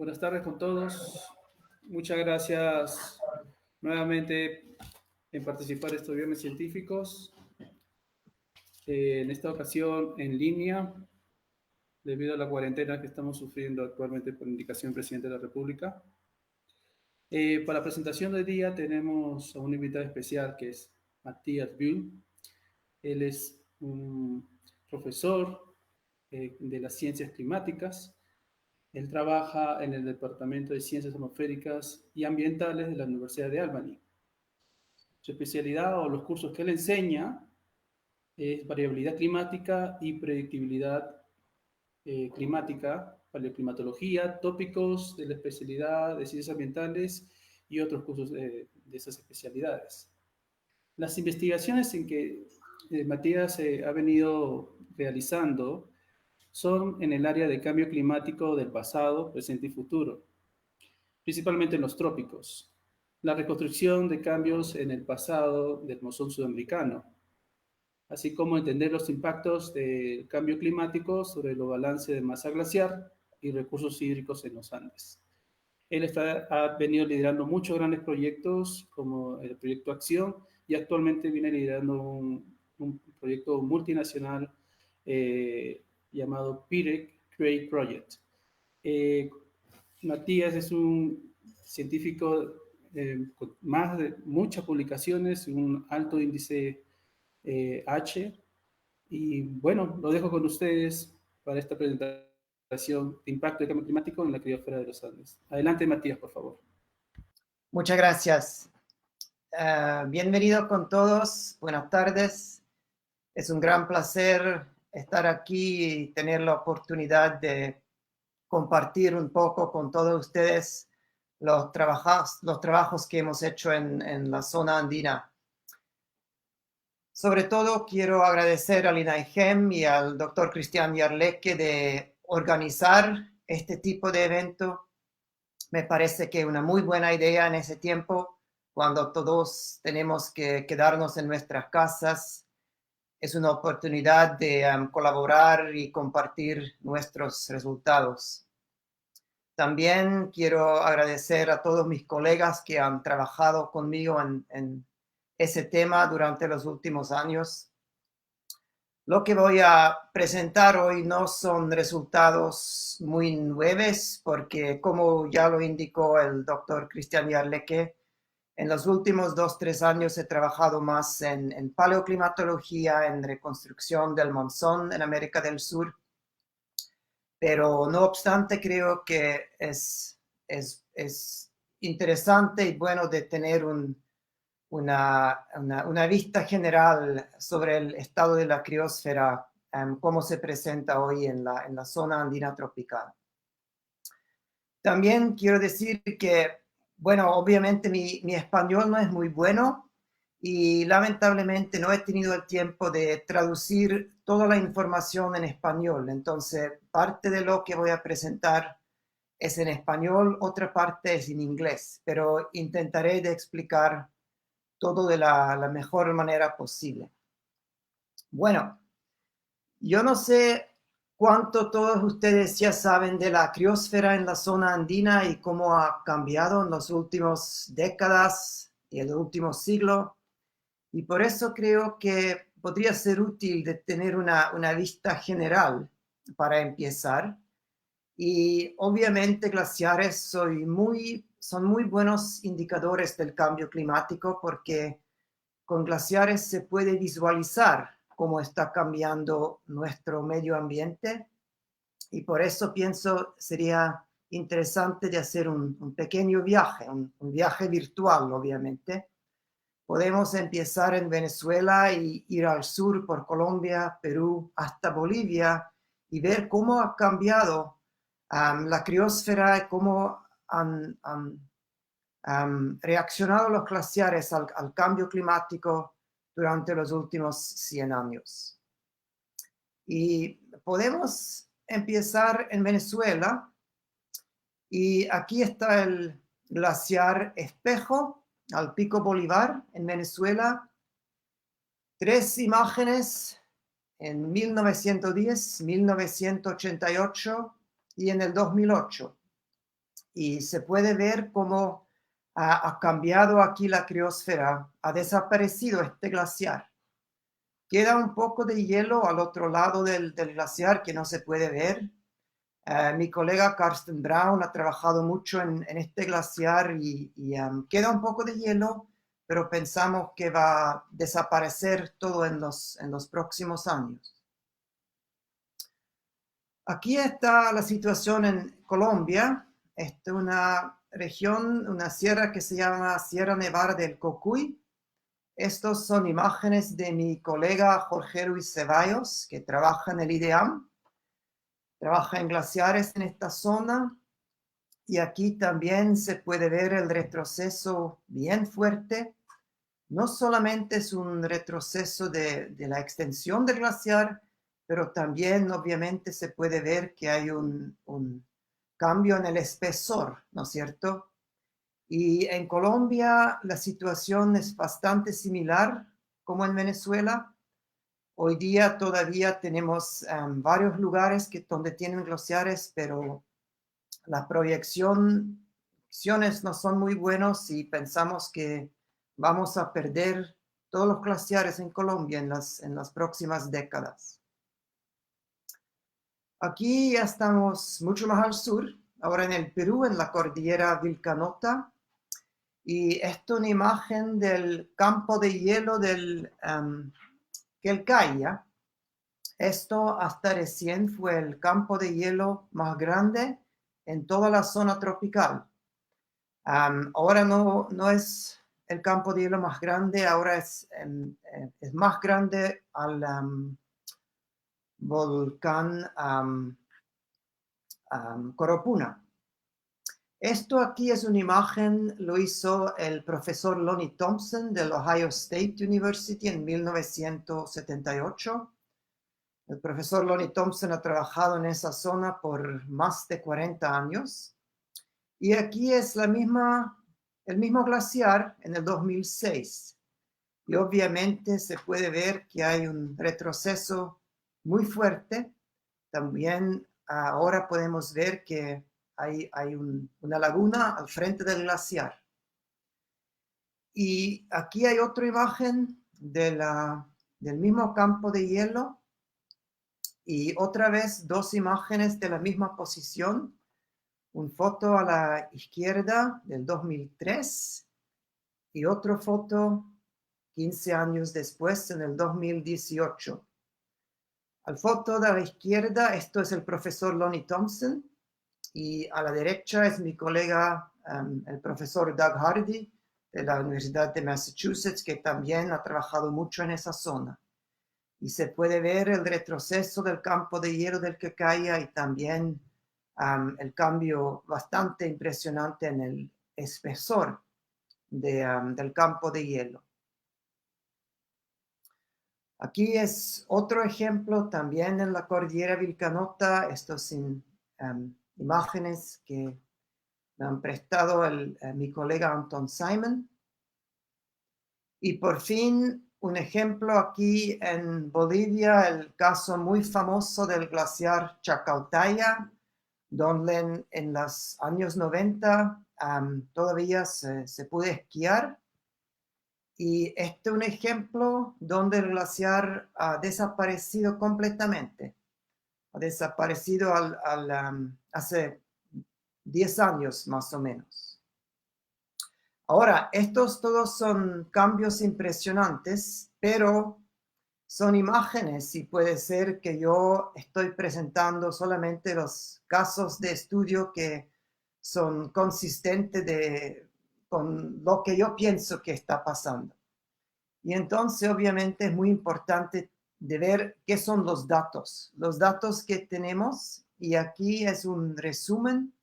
Buenas tardes con todos. Muchas gracias nuevamente en participar de estos viernes científicos. En esta ocasión en línea, debido a la cuarentena que estamos sufriendo actualmente por indicación del presidente de la República. Para la presentación de hoy día tenemos a un invitado especial que es Matías Bull. Él es un profesor de las ciencias climáticas. Él trabaja en el Departamento de Ciencias Atmosféricas y Ambientales de la Universidad de Albany. Su especialidad o los cursos que él enseña es variabilidad climática y predictibilidad climática, paleoclimatología, tópicos de la especialidad de ciencias ambientales y otros cursos de esas especialidades. Las investigaciones en que Matías ha venido realizando son en el área de cambio climático del pasado, presente y futuro, principalmente en los trópicos. La reconstrucción de cambios en el pasado del monzón sudamericano, así como entender los impactos del cambio climático sobre el balance de masa glaciar y recursos hídricos en los Andes. Él ha venido liderando muchos grandes proyectos, como el proyecto Acción, y actualmente viene liderando un proyecto multinacional llamado PIREC Create Project. Matías es un científico con más de muchas publicaciones, un alto índice H. Y bueno, lo dejo con ustedes para esta presentación de impacto del cambio climático en la criosfera de los Andes. Adelante, Matías, por favor. Muchas gracias. Bienvenidos con todos. Buenas tardes. Es un gran placer estar aquí y tener la oportunidad de compartir un poco con todos ustedes los trabajos que hemos hecho en la zona andina. Sobre todo quiero agradecer al INAIGEM y al doctor Cristian Yarlecke de organizar este tipo de evento. Me parece que una muy buena idea en ese tiempo, cuando todos tenemos que quedarnos en nuestras casas. Es una oportunidad de colaborar y compartir nuestros resultados. También quiero agradecer a todos mis colegas que han trabajado conmigo en ese tema durante los últimos años. Lo que voy a presentar hoy no son resultados muy nuevos, porque como ya lo indicó el doctor Cristian Yarlecke, en los últimos 2-3 años he trabajado más en paleoclimatología, en reconstrucción del monzón en América del Sur, pero no obstante creo que es interesante y bueno de tener una vista general sobre el estado de la criósfera, cómo se presenta hoy en la zona andina tropical. También quiero decir que, bueno, obviamente mi español no es muy bueno y lamentablemente no he tenido el tiempo de traducir toda la información en español. Entonces, parte de lo que voy a presentar es en español, otra parte es en inglés, pero intentaré de explicar todo de la mejor manera posible. Bueno, yo no sé cuánto todos ustedes ya saben de la criósfera en la zona andina y cómo ha cambiado en las últimas décadas y el último siglo. Y por eso creo que podría ser útil de tener una vista general para empezar. Y obviamente glaciares son muy buenos indicadores del cambio climático porque con glaciares se puede visualizar cómo está cambiando nuestro medio ambiente y por eso pienso sería interesante de hacer un pequeño viaje, un viaje virtual obviamente. Podemos empezar en Venezuela y ir al sur por Colombia, Perú, hasta Bolivia y ver cómo ha cambiado la criósfera y cómo han reaccionado los glaciares al cambio climático durante los últimos 100 años. Y podemos empezar en Venezuela y aquí está el glaciar Espejo al Pico Bolívar en Venezuela. 3 imágenes en 1910, 1988 y en el 2008. Y se puede ver cómo ha cambiado aquí la criósfera, ha desaparecido este glaciar. Queda un poco de hielo al otro lado del glaciar que no se puede ver. Mi colega Karsten Braun ha trabajado mucho en este glaciar y queda un poco de hielo, pero pensamos que va a desaparecer todo en los próximos años. Aquí está la situación en Colombia. Esta es una región, una sierra que se llama Sierra Nevada del Cocuy. Estos son imágenes de mi colega Jorge Luis Ceballos, que trabaja en el IDEAM. Trabaja en glaciares en esta zona. Y aquí también se puede ver el retroceso bien fuerte. No solamente es un retroceso de la extensión del glaciar, pero también obviamente se puede ver que hay un cambio en el espesor, ¿no es cierto? Y en Colombia la situación es bastante similar como en Venezuela. Hoy día todavía tenemos varios lugares donde tienen glaciares, pero las proyecciones no son muy buenas y pensamos que vamos a perder todos los glaciares en Colombia en las próximas décadas. Aquí ya estamos mucho más al sur, ahora en el Perú, en la cordillera Vilcanota. Y esto es una imagen del campo de hielo del Quelcaya. Esto hasta recién fue el campo de hielo más grande en toda la zona tropical. Ahora no es el campo de hielo más grande, ahora es más grande volcán Coropuna. Esto aquí es una imagen, lo hizo el profesor Lonnie Thompson del Ohio State University en 1978. El profesor Lonnie Thompson ha trabajado en esa zona por más de 40 años. Y aquí es el mismo glaciar en el 2006. Y obviamente se puede ver que hay un retroceso muy fuerte. También ahora podemos ver que hay una laguna al frente del glaciar. Y aquí hay otra imagen del mismo campo de hielo y otra vez dos imágenes de la misma posición. Una foto a la izquierda del 2003 y otra foto 15 años después en el 2018. Al foto de la izquierda, esto es el profesor Lonnie Thompson y a la derecha es mi colega, el profesor Doug Hardy de la Universidad de Massachusetts, que también ha trabajado mucho en esa zona. Y se puede ver el retroceso del campo de hielo del que caía y también el cambio bastante impresionante en el espesor del campo de hielo. Aquí es otro ejemplo también en la cordillera Vilcanota. Estos son imágenes que me han prestado mi colega Anton Simon. Y por fin, un ejemplo aquí en Bolivia, el caso muy famoso del glaciar Chacautaya, donde en los años 90 todavía se puede esquiar. Y este es un ejemplo donde el glaciar ha desaparecido completamente. Ha desaparecido hace 10 años más o menos. Ahora, estos todos son cambios impresionantes, pero son imágenes y puede ser que yo estoy presentando solamente los casos de estudio que son consistentes con lo que yo pienso que está pasando. Y entonces, obviamente, es muy importante de ver qué son los datos que tenemos. Y aquí es un resumen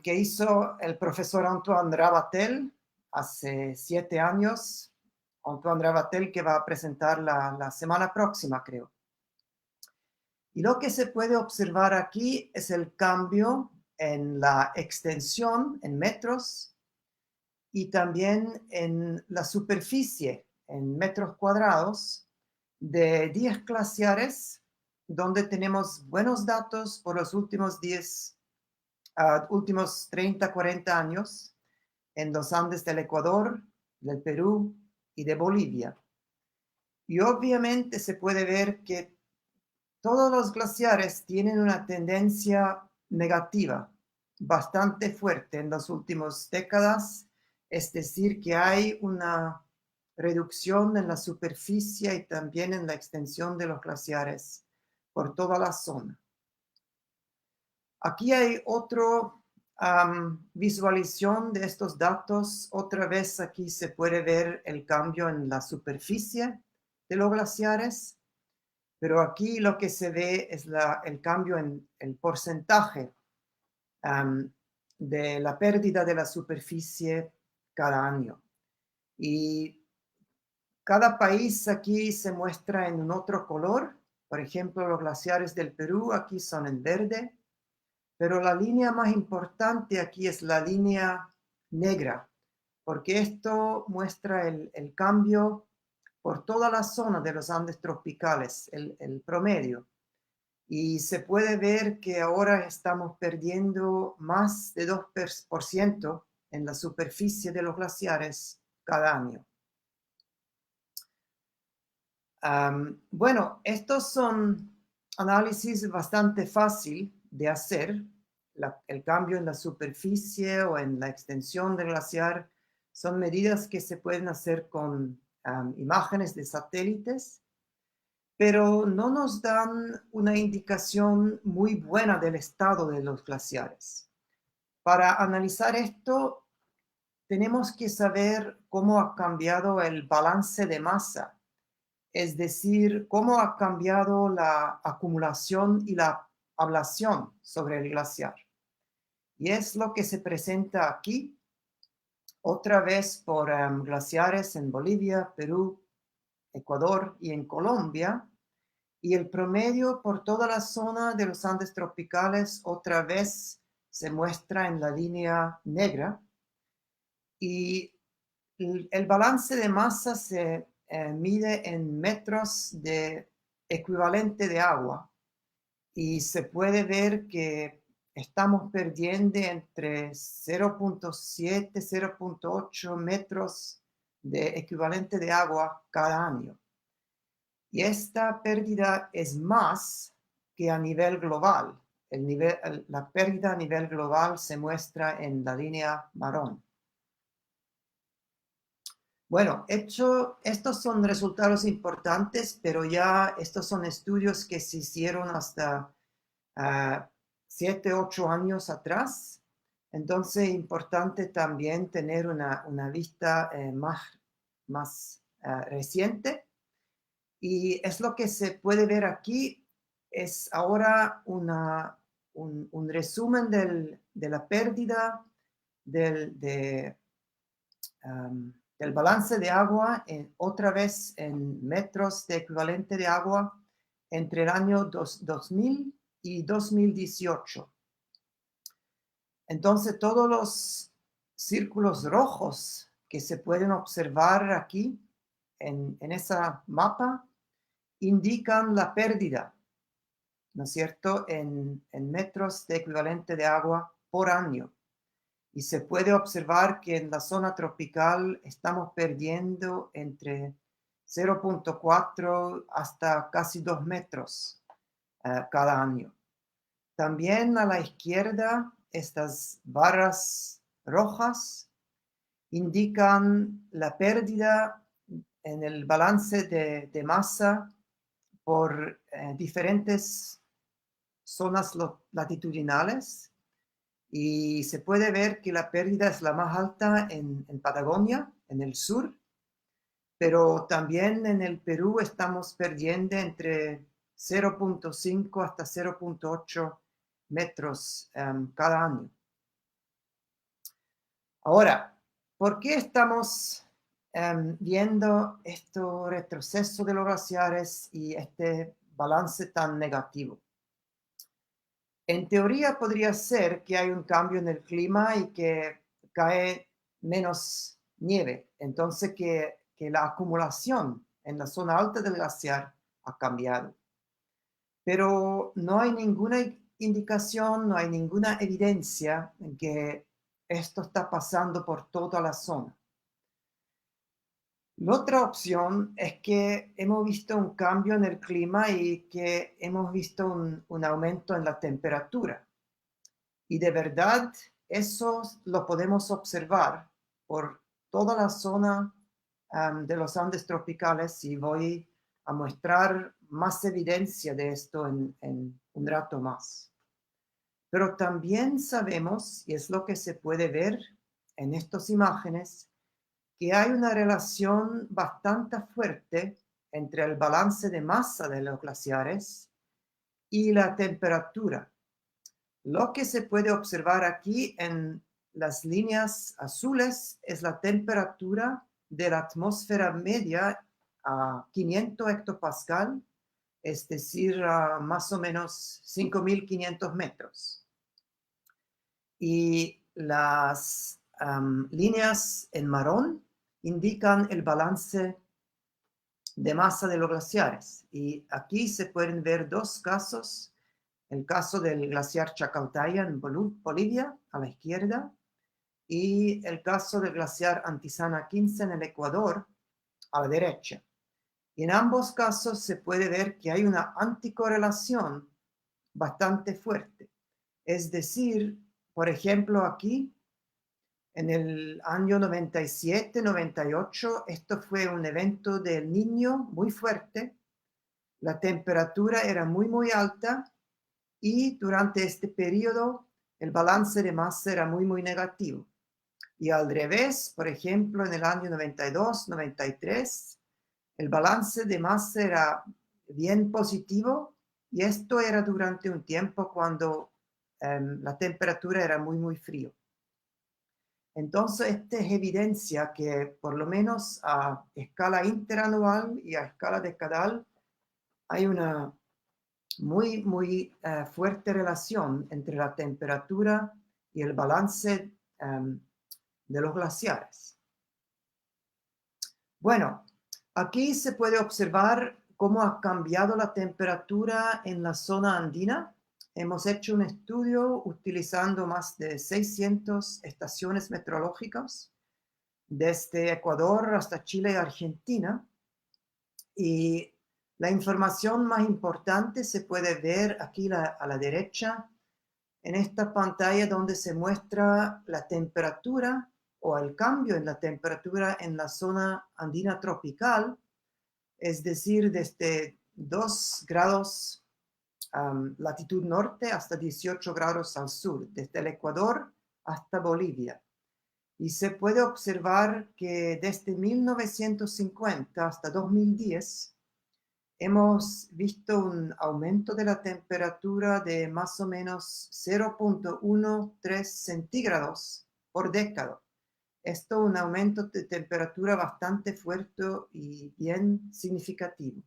que hizo el profesor Antoine Ravatel hace 7 años. Antoine Ravatel, que va a presentar la semana próxima, creo. Y lo que se puede observar aquí es el cambio en la extensión en metros y también en la superficie en metros cuadrados de 10 glaciares, donde tenemos buenos datos por los últimos 30, 40 años en los Andes del Ecuador, del Perú y de Bolivia. Y obviamente se puede ver que todos los glaciares tienen una tendencia negativa bastante fuerte en las últimas décadas, es decir, que hay una reducción en la superficie y también en la extensión de los glaciares por toda la zona. Aquí hay otra visualización de estos datos. Otra vez aquí se puede ver el cambio en la superficie de los glaciares, pero aquí lo que se ve es el cambio en el porcentaje de la pérdida de la superficie cada año. Y cada país aquí se muestra en un otro color. Por ejemplo, los glaciares del Perú aquí son en verde, pero la línea más importante aquí es la línea negra, porque esto muestra el cambio por toda la zona de los Andes tropicales, el promedio. Y se puede ver que ahora estamos perdiendo más de 2% en la superficie de los glaciares cada año. Bueno, estos son análisis bastante fácil de hacer. El cambio en la superficie o en la extensión del glaciar son medidas que se pueden hacer con imágenes de satélites, pero no nos dan una indicación muy buena del estado de los glaciares. Para analizar esto, tenemos que saber cómo ha cambiado el balance de masa es decir, cómo ha cambiado la acumulación y la ablación sobre el glaciar. Y es lo que se presenta aquí, otra vez por glaciares en Bolivia, Perú, Ecuador y en Colombia, y el promedio por toda la zona de los Andes tropicales otra vez se muestra en la línea negra, y el balance de masa se mide en metros de equivalente de agua, y se puede ver que estamos perdiendo entre 0.7 y 0.8 metros de equivalente de agua cada año. Y esta pérdida es más que a nivel global. La pérdida a nivel global se muestra en la línea marrón. Bueno, estos son resultados importantes, pero ya estos son estudios que se hicieron hasta 7, 8 años atrás. Entonces es importante también tener una vista más reciente. Y es lo que se puede ver aquí, es ahora un resumen de la pérdida del balance de agua, otra vez en metros de equivalente de agua, entre el año 2000 y 2018. Entonces, todos los círculos rojos que se pueden observar aquí en ese mapa indican la pérdida, ¿no es cierto?, en metros de equivalente de agua por año. Y se puede observar que en la zona tropical estamos perdiendo entre 0.4 hasta casi 2 metros cada año. También a la izquierda, estas barras rojas indican la pérdida en el balance de masa por diferentes zonas latitudinales, y se puede ver que la pérdida es la más alta en Patagonia, en el sur, pero también en el Perú estamos perdiendo entre 0.5 hasta 0.8 metros cada año. Ahora, ¿por qué estamos viendo este retroceso de los glaciares y este balance tan negativo? En teoría podría ser que hay un cambio en el clima y que cae menos nieve, entonces que la acumulación en la zona alta del glaciar ha cambiado. Pero no hay ninguna indicación, no hay ninguna evidencia en que esto está pasando por toda la zona. La otra opción es que hemos visto un cambio en el clima y que hemos visto un aumento en la temperatura. Y de verdad, eso lo podemos observar por toda la zona de los Andes tropicales, y voy a mostrar más evidencia de esto en un rato más. Pero también sabemos, y es lo que se puede ver en estas imágenes, que hay una relación bastante fuerte entre el balance de masa de los glaciares y la temperatura. Lo que se puede observar aquí en las líneas azules es la temperatura de la atmósfera media a 500 hectopascal, es decir, a más o menos 5.500 metros. Y las líneas en marrón indican el balance de masa de los glaciares. Y aquí se pueden ver dos casos: el caso del glaciar Chacaltaya en Bolivia, a la izquierda, y el caso del glaciar Antisana 15 en el Ecuador, a la derecha. Y en ambos casos se puede ver que hay una anticorrelación bastante fuerte. Es decir, por ejemplo, aquí, en el año 97, 98, esto fue un evento del Niño muy fuerte. La temperatura era muy, muy alta, y durante este periodo el balance de masa era muy, muy negativo. Y al revés, por ejemplo, en el año 92, 93, El balance de masa era bien positivo y esto era durante un tiempo cuando la temperatura era muy, muy frío. Entonces, esta es evidencia que por lo menos a escala interanual y a escala decadal hay una muy, muy fuerte relación entre la temperatura y el balance de los glaciares. Bueno, aquí se puede observar cómo ha cambiado la temperatura en la zona andina. Hemos hecho un estudio utilizando más de 600 estaciones meteorológicas desde Ecuador hasta Chile y Argentina. Y la información más importante se puede ver aquí a la derecha en esta pantalla donde se muestra la temperatura o el cambio en la temperatura en la zona andina tropical, es decir, desde 2 grados latitud norte hasta 18 grados al sur, desde el Ecuador hasta Bolivia. Y se puede observar que desde 1950 hasta 2010 hemos visto un aumento de la temperatura de más o menos 0.13 centígrados por década. Esto es un aumento de temperatura bastante fuerte y bien significativo.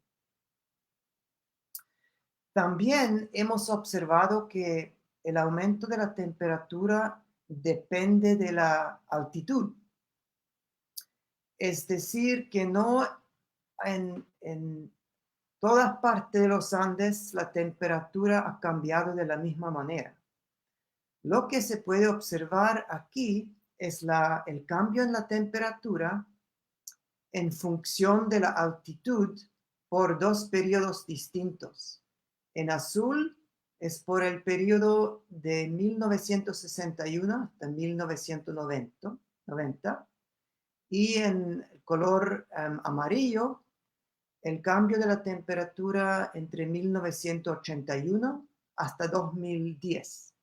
También hemos observado que el aumento de la temperatura depende de la altitud. Es decir, que no en todas partes de los Andes la temperatura ha cambiado de la misma manera. Lo que se puede observar aquí es el cambio en la temperatura en función de la altitud por 2 periodos distintos. En azul es por el periodo de 1961 hasta 1990 y en color amarillo el cambio de la temperatura entre 1981 hasta 2010.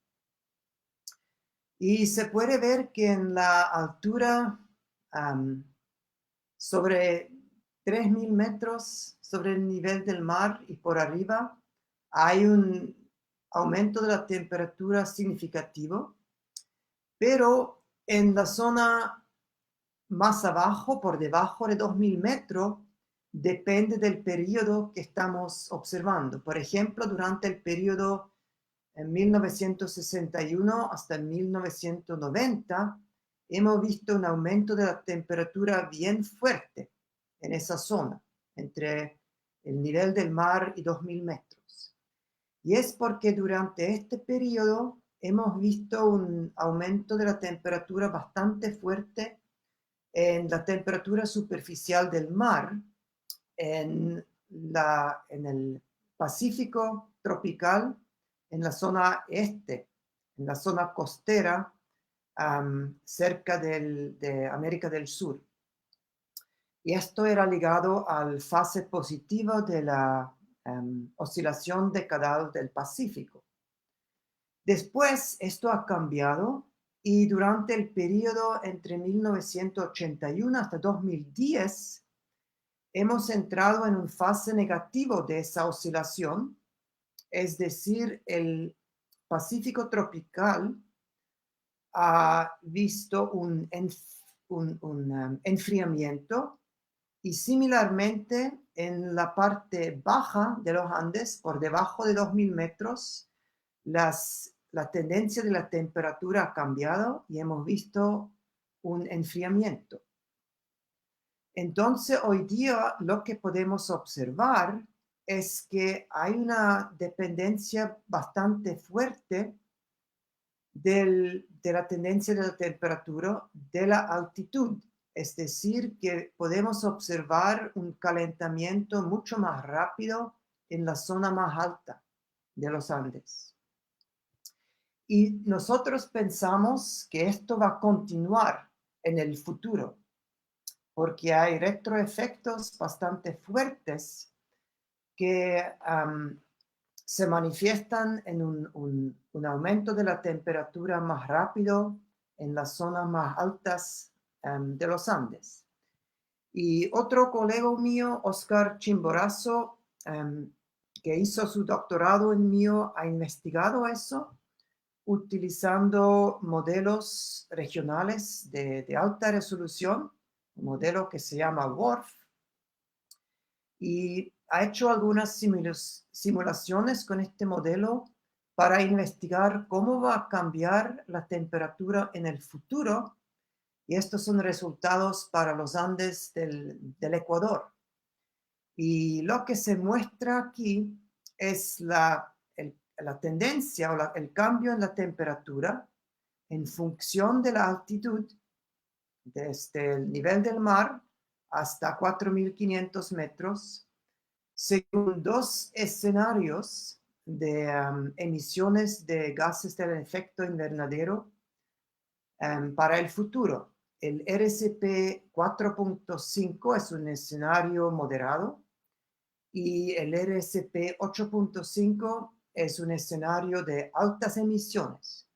Y se puede ver que en la altura sobre 3.000 metros sobre el nivel del mar y por arriba hay un aumento de la temperatura significativo, pero en la zona más abajo, por debajo de 2.000 metros, depende del periodo que estamos observando. Por ejemplo, durante el periodo en 1961 hasta 1990, hemos visto un aumento de la temperatura bien fuerte en esa zona, entre el nivel del mar y 2.000 metros. Y es porque durante este periodo hemos visto un aumento de la temperatura bastante fuerte en la temperatura superficial del mar, en el Pacífico tropical, en la zona este, en la zona costera, cerca de América del Sur. Y esto era ligado al fase positivo de la oscilación decadal del Pacífico. Después, esto ha cambiado y durante el periodo entre 1981 hasta 2010, hemos entrado en un fase negativo de esa oscilación, es decir, el Pacífico tropical ha visto un enfriamiento y similarmente en la parte baja de los Andes, por debajo de 2.000 metros, la tendencia de la temperatura ha cambiado y hemos visto un enfriamiento. Entonces, hoy día lo que podemos observar es que hay una dependencia bastante fuerte de la tendencia de la temperatura de la altitud. Es decir, que podemos observar un calentamiento mucho más rápido en la zona más alta de los Andes. Y nosotros pensamos que esto va a continuar en el futuro, porque hay retroefectos bastante fuertes que se manifiestan en un aumento de la temperatura más rápido en las zonas más altas de los Andes. Y otro colega mío, Oscar Chimborazo, que hizo su doctorado en mío, ha investigado eso utilizando modelos regionales de alta resolución, un modelo que se llama WRF, y ha hecho algunas simulaciones con este modelo para investigar cómo va a cambiar la temperatura en el futuro. Y estos son resultados para los Andes del Ecuador. Y lo que se muestra aquí es la tendencia o el cambio en la temperatura en función de la altitud desde el nivel del mar hasta 4.500 metros, según dos escenarios de emisiones de gases del efecto invernadero para el futuro. El RCP 4.5 es un escenario moderado y el RCP 8.5 es un escenario de altas emisiones.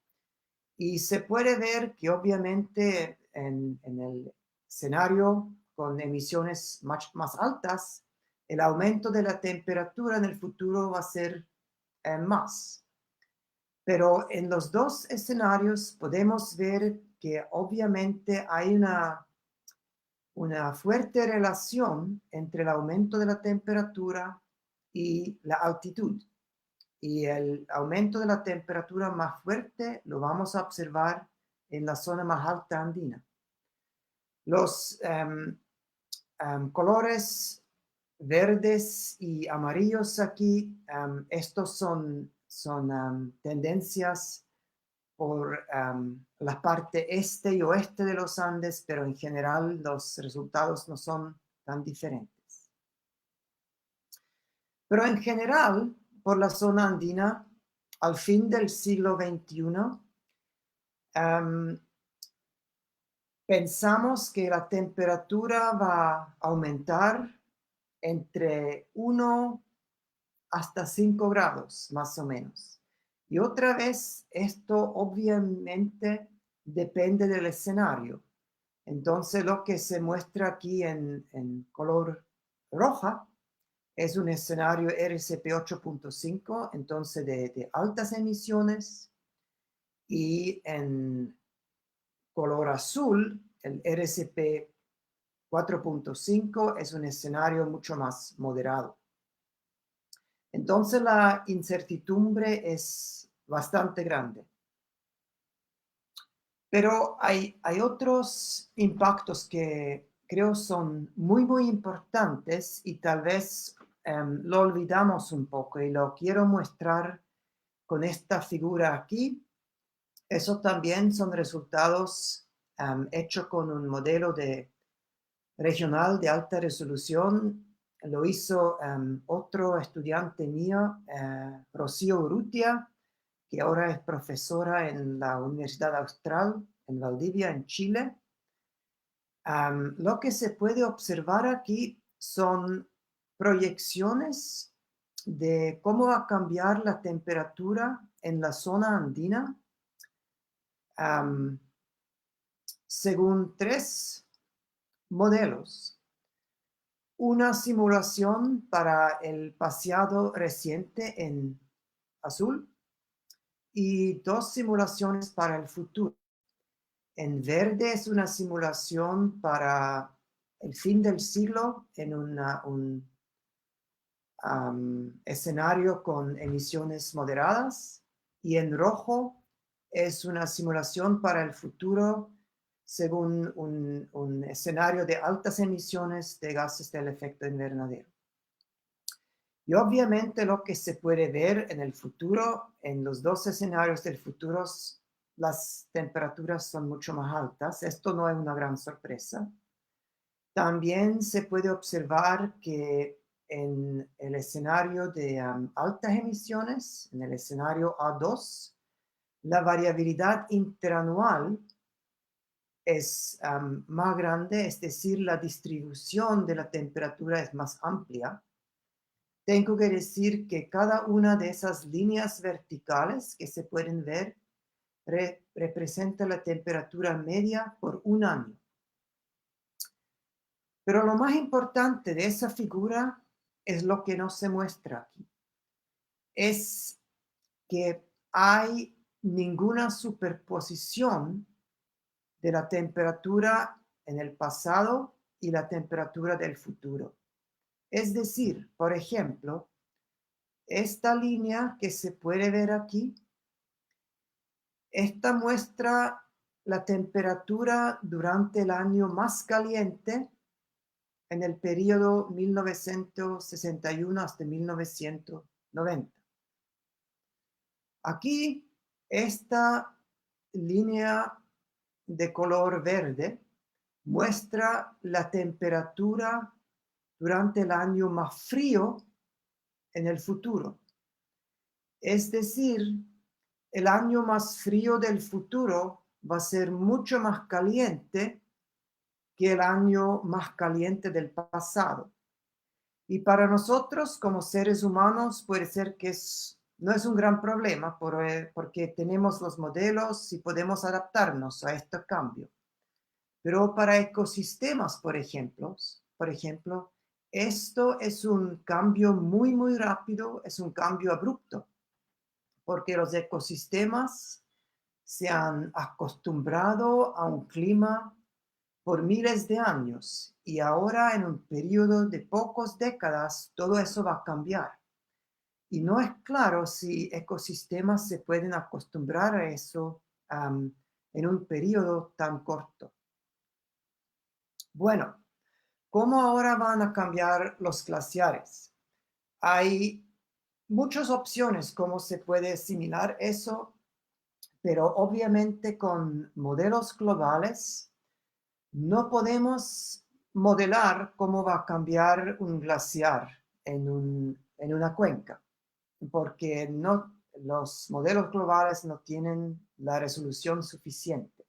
Y se puede ver que obviamente en el escenario con emisiones más altas, el aumento de la temperatura en el futuro va a ser más. Pero en los dos escenarios podemos ver que obviamente hay una fuerte relación entre el aumento de la temperatura y la altitud. Y el aumento de la temperatura más fuerte lo vamos a observar en la zona más alta andina. Los colores verdes y amarillos aquí, estos son tendencias por la parte este y oeste de los Andes, pero en general los resultados no son tan diferentes. Pero en general, por la zona andina, al fin del siglo XXI, pensamos que la temperatura va a aumentar entre 1 hasta 5 grados, más o menos. Y otra vez, esto obviamente depende del escenario. Entonces, lo que se muestra aquí en color roja es un escenario RCP 8.5, entonces de altas emisiones, y en color azul, el RCP 4.5 es un escenario mucho más moderado. Entonces la incertidumbre es bastante grande. Pero hay otros impactos que creo son muy importantes y tal vez lo olvidamos un poco y lo quiero mostrar con esta figura aquí. Eso también son resultados hechos con un modelo regional de alta resolución. Lo hizo otro estudiante mío, Rocío Urrutia, que ahora es profesora en la Universidad Austral en Valdivia, en Chile. Lo que se puede observar aquí son proyecciones de cómo va a cambiar la temperatura en la zona andina según tres modelos. Una simulación para el pasado reciente en azul y dos simulaciones para el futuro. En verde es una simulación para el fin del siglo en un escenario con emisiones moderadas, y en rojo es una simulación para el futuro según un escenario de altas emisiones de gases del efecto invernadero. Y obviamente lo que se puede ver en el futuro, en los dos escenarios del futuro, las temperaturas son mucho más altas. Esto no es una gran sorpresa. También se puede observar que en el escenario de altas emisiones, en el escenario A2, la variabilidad interanual es más grande, es decir, la distribución de la temperatura es más amplia. Tengo que decir que cada una de esas líneas verticales que se pueden ver representa la temperatura media por un año. Pero lo más importante de esa figura es lo que no se muestra aquí. Es que hay ninguna superposición de la temperatura en el pasado y la temperatura del futuro. Es decir, por ejemplo, esta línea que se puede ver aquí, esta muestra la temperatura durante el año más caliente en el periodo 1961 hasta 1990. Aquí, esta línea de color verde muestra la temperatura durante el año más frío en el futuro. Es decir, el año más frío del futuro va a ser mucho más caliente que el año más caliente del pasado. Y para nosotros como seres humanos puede ser que no es un gran problema porque tenemos los modelos y podemos adaptarnos a este cambio. Pero para ecosistemas, por ejemplo, esto es un cambio muy, muy rápido, es un cambio abrupto, porque los ecosistemas se han acostumbrado a un clima por miles de años y ahora en un periodo de pocas décadas todo eso va a cambiar. Y no es claro si ecosistemas se pueden acostumbrar a eso en un periodo tan corto. Bueno, ¿cómo ahora van a cambiar los glaciares? Hay muchas opciones cómo se puede asimilar eso, pero obviamente con modelos globales no podemos modelar cómo va a cambiar un glaciar en una cuenca, porque los modelos globales no tienen la resolución suficiente.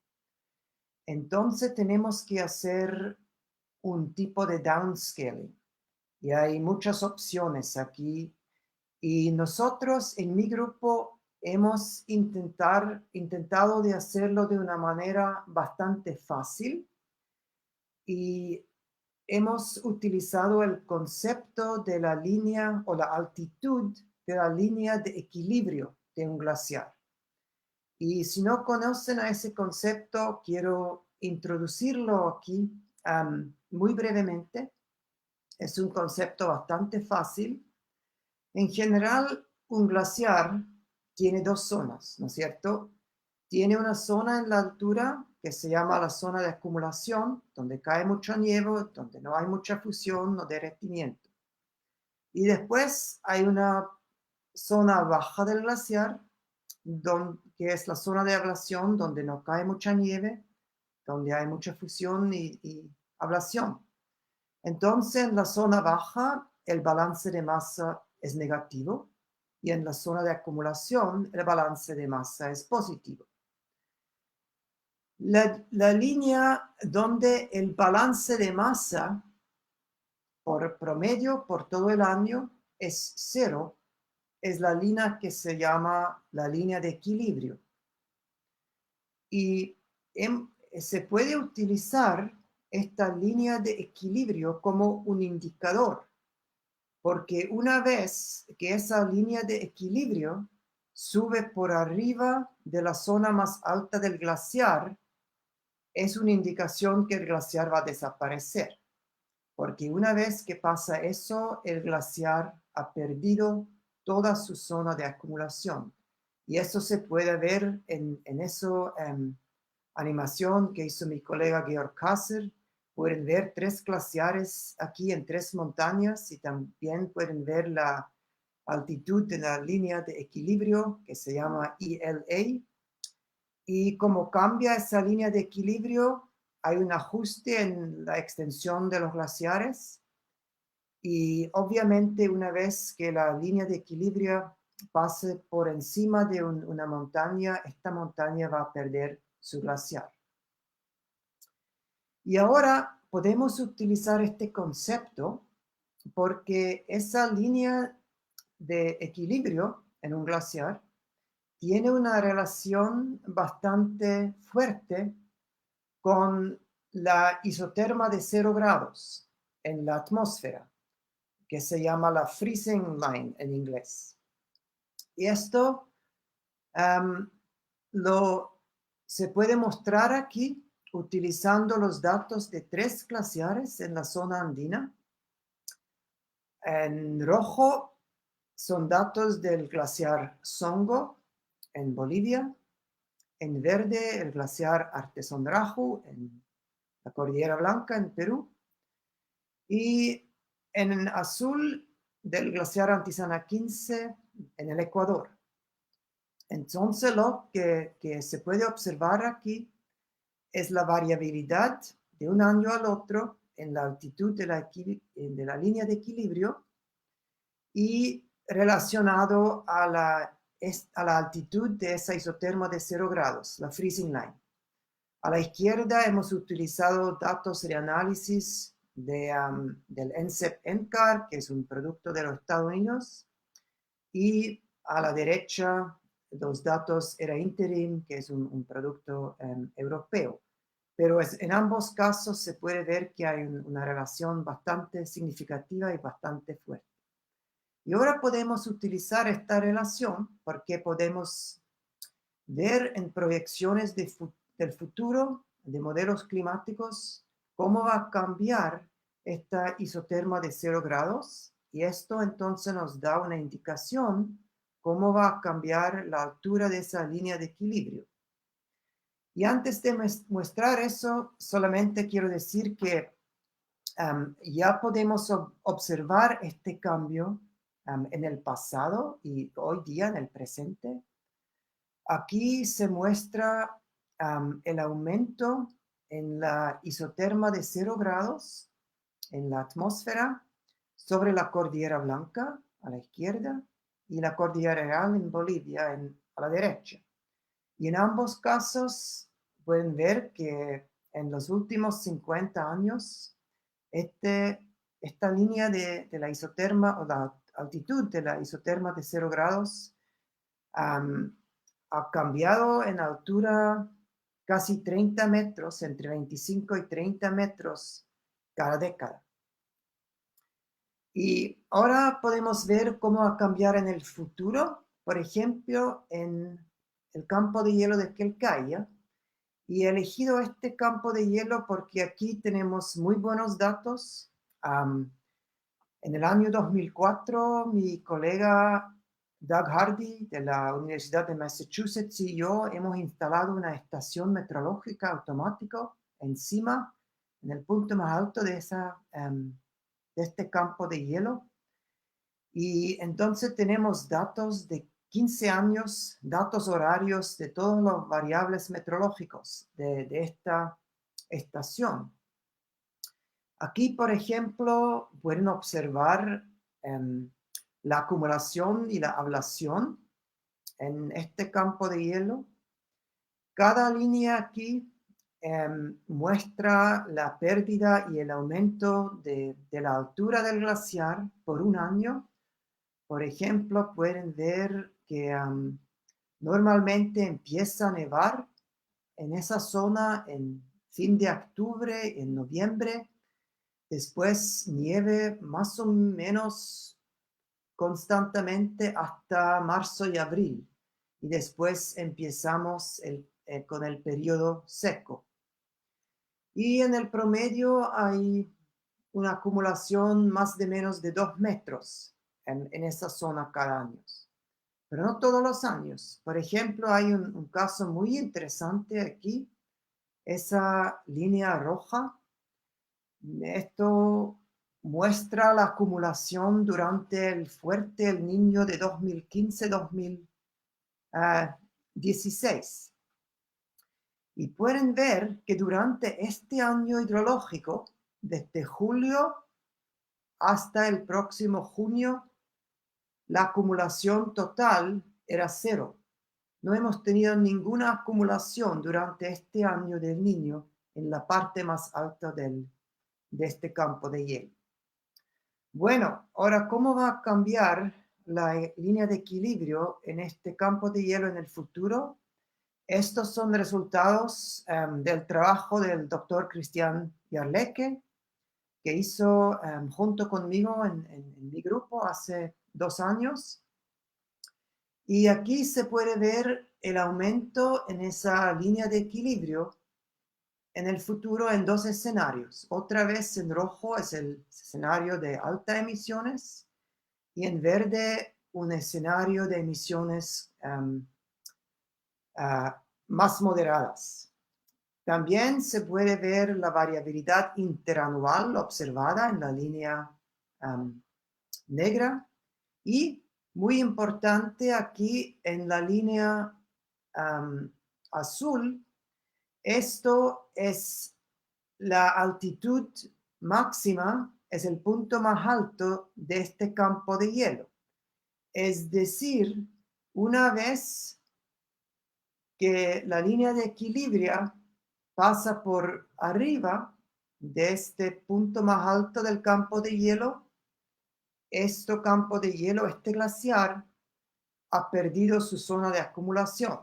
Entonces tenemos que hacer un tipo de downscaling y hay muchas opciones aquí y nosotros en mi grupo hemos intentado de hacerlo de una manera bastante fácil y hemos utilizado el concepto de la línea o la altitud de la línea de equilibrio de un glaciar. Y si no conocen a ese concepto, quiero introducirlo aquí muy brevemente. Es un concepto bastante fácil. En general, un glaciar tiene dos zonas, ¿no es cierto? Tiene una zona en la altura que se llama la zona de acumulación, donde cae mucha nieve, donde no hay mucha fusión o derretimiento. Y después hay una zona baja del glaciar, que es la zona de ablación, donde no cae mucha nieve, donde hay mucha fusión y ablación. Entonces, en la zona baja, el balance de masa es negativo y en la zona de acumulación, el balance de masa es positivo. La línea donde el balance de masa por promedio por todo el año es cero, es la línea que se llama la línea de equilibrio. Y se puede utilizar esta línea de equilibrio como un indicador, porque una vez que esa línea de equilibrio sube por arriba de la zona más alta del glaciar, es una indicación que el glaciar va a desaparecer, porque una vez que pasa eso, el glaciar ha perdido toda su zona de acumulación. Y eso se puede ver en esa animación que hizo mi colega Georg Kasser. Pueden ver 3 glaciares aquí en 3 montañas y también pueden ver la altitud de la línea de equilibrio que se llama ELA. Y como cambia esa línea de equilibrio, hay un ajuste en la extensión de los glaciares. Y obviamente una vez que la línea de equilibrio pase por encima de una montaña, esta montaña va a perder su glaciar. Y ahora podemos utilizar este concepto porque esa línea de equilibrio en un glaciar tiene una relación bastante fuerte con la isoterma de 0 grados. en la atmósfera, que se llama la freezing line en inglés. Y esto se puede mostrar aquí utilizando los datos de 3 glaciares en la zona andina. En rojo son datos del glaciar Songo en Bolivia. En verde el glaciar Artesondraju en la Cordillera Blanca en Perú. Y en azul del glaciar Antisana 15 en el Ecuador. Entonces lo que se puede observar aquí es la variabilidad de un año al otro en la altitud de la línea de equilibrio y relacionado a la altitud de esa isoterma de 0 grados, la freezing line. A la izquierda hemos utilizado datos de análisis del NCEP-NCAR, que es un producto de los Estados Unidos, y a la derecha los datos ERA Interim, que es un producto europeo. Pero en ambos casos se puede ver que hay una relación bastante significativa y bastante fuerte. Y ahora podemos utilizar esta relación porque podemos ver en proyecciones del futuro de modelos climáticos cómo va a cambiar esta isoterma de 0 grados, y esto entonces nos da una indicación cómo va a cambiar la altura de esa línea de equilibrio. Y antes de mostrar eso, solamente quiero decir que ya podemos observar este cambio en el pasado y hoy día en el presente. Aquí se muestra el aumento en la isoterma de 0 grados en la atmósfera sobre la Cordillera Blanca a la izquierda y la Cordillera Real en Bolivia a la derecha. Y en ambos casos pueden ver que en los últimos 50 años esta línea de la isoterma o la altitud de la isoterma de 0 grados ha cambiado en altura casi 30 metros, entre 25 y 30 metros cada década. Y ahora podemos ver cómo va a cambiar en el futuro, por ejemplo, en el campo de hielo de Quelcaya. Y he elegido este campo de hielo porque aquí tenemos muy buenos datos. En el año 2004, mi colega Doug Hardy de la Universidad de Massachusetts y yo hemos instalado una estación meteorológica automática encima, en el punto más alto de este campo de hielo. Y entonces tenemos datos de 15 años, datos horarios de todos los variables meteorológicos de esta estación. Aquí, por ejemplo, pueden observar la acumulación y la ablación en este campo de hielo. Cada línea aquí muestra la pérdida y el aumento de la altura del glaciar por un año. Por ejemplo, pueden ver que normalmente empieza a nevar en esa zona en fin de octubre, en noviembre. Después nieve más o menos constantemente hasta marzo y abril. Y después empezamos con el periodo seco. Y en el promedio hay una acumulación más de menos de 2 metros en esa zona cada año. Pero no todos los años. Por ejemplo, hay un caso muy interesante aquí. Esa línea roja. Esto muestra la acumulación durante el fuerte El Niño de 2015-2016. Y pueden ver que durante este año hidrológico, desde julio hasta el próximo junio, la acumulación total era 0. No hemos tenido ninguna acumulación durante este año del Niño en la parte más alta de este campo de hielo. Bueno, ahora, ¿cómo va a cambiar la línea de equilibrio en este campo de hielo en el futuro? Estos son resultados del trabajo del doctor Christian Jarlecke, que hizo junto conmigo en mi grupo hace 2 años. Y aquí se puede ver el aumento en esa línea de equilibrio en el futuro en 2 escenarios. Otra vez en rojo es el escenario de alta emisiones y en verde un escenario de emisiones más moderadas. También se puede ver la variabilidad interanual observada en la línea negra y muy importante aquí en la línea azul, esto es la altitud máxima, es el punto más alto de este campo de hielo. Es decir, una vez que la línea de equilibrio pasa por arriba de este punto más alto del campo de hielo, este campo de hielo, este glaciar, ha perdido su zona de acumulación.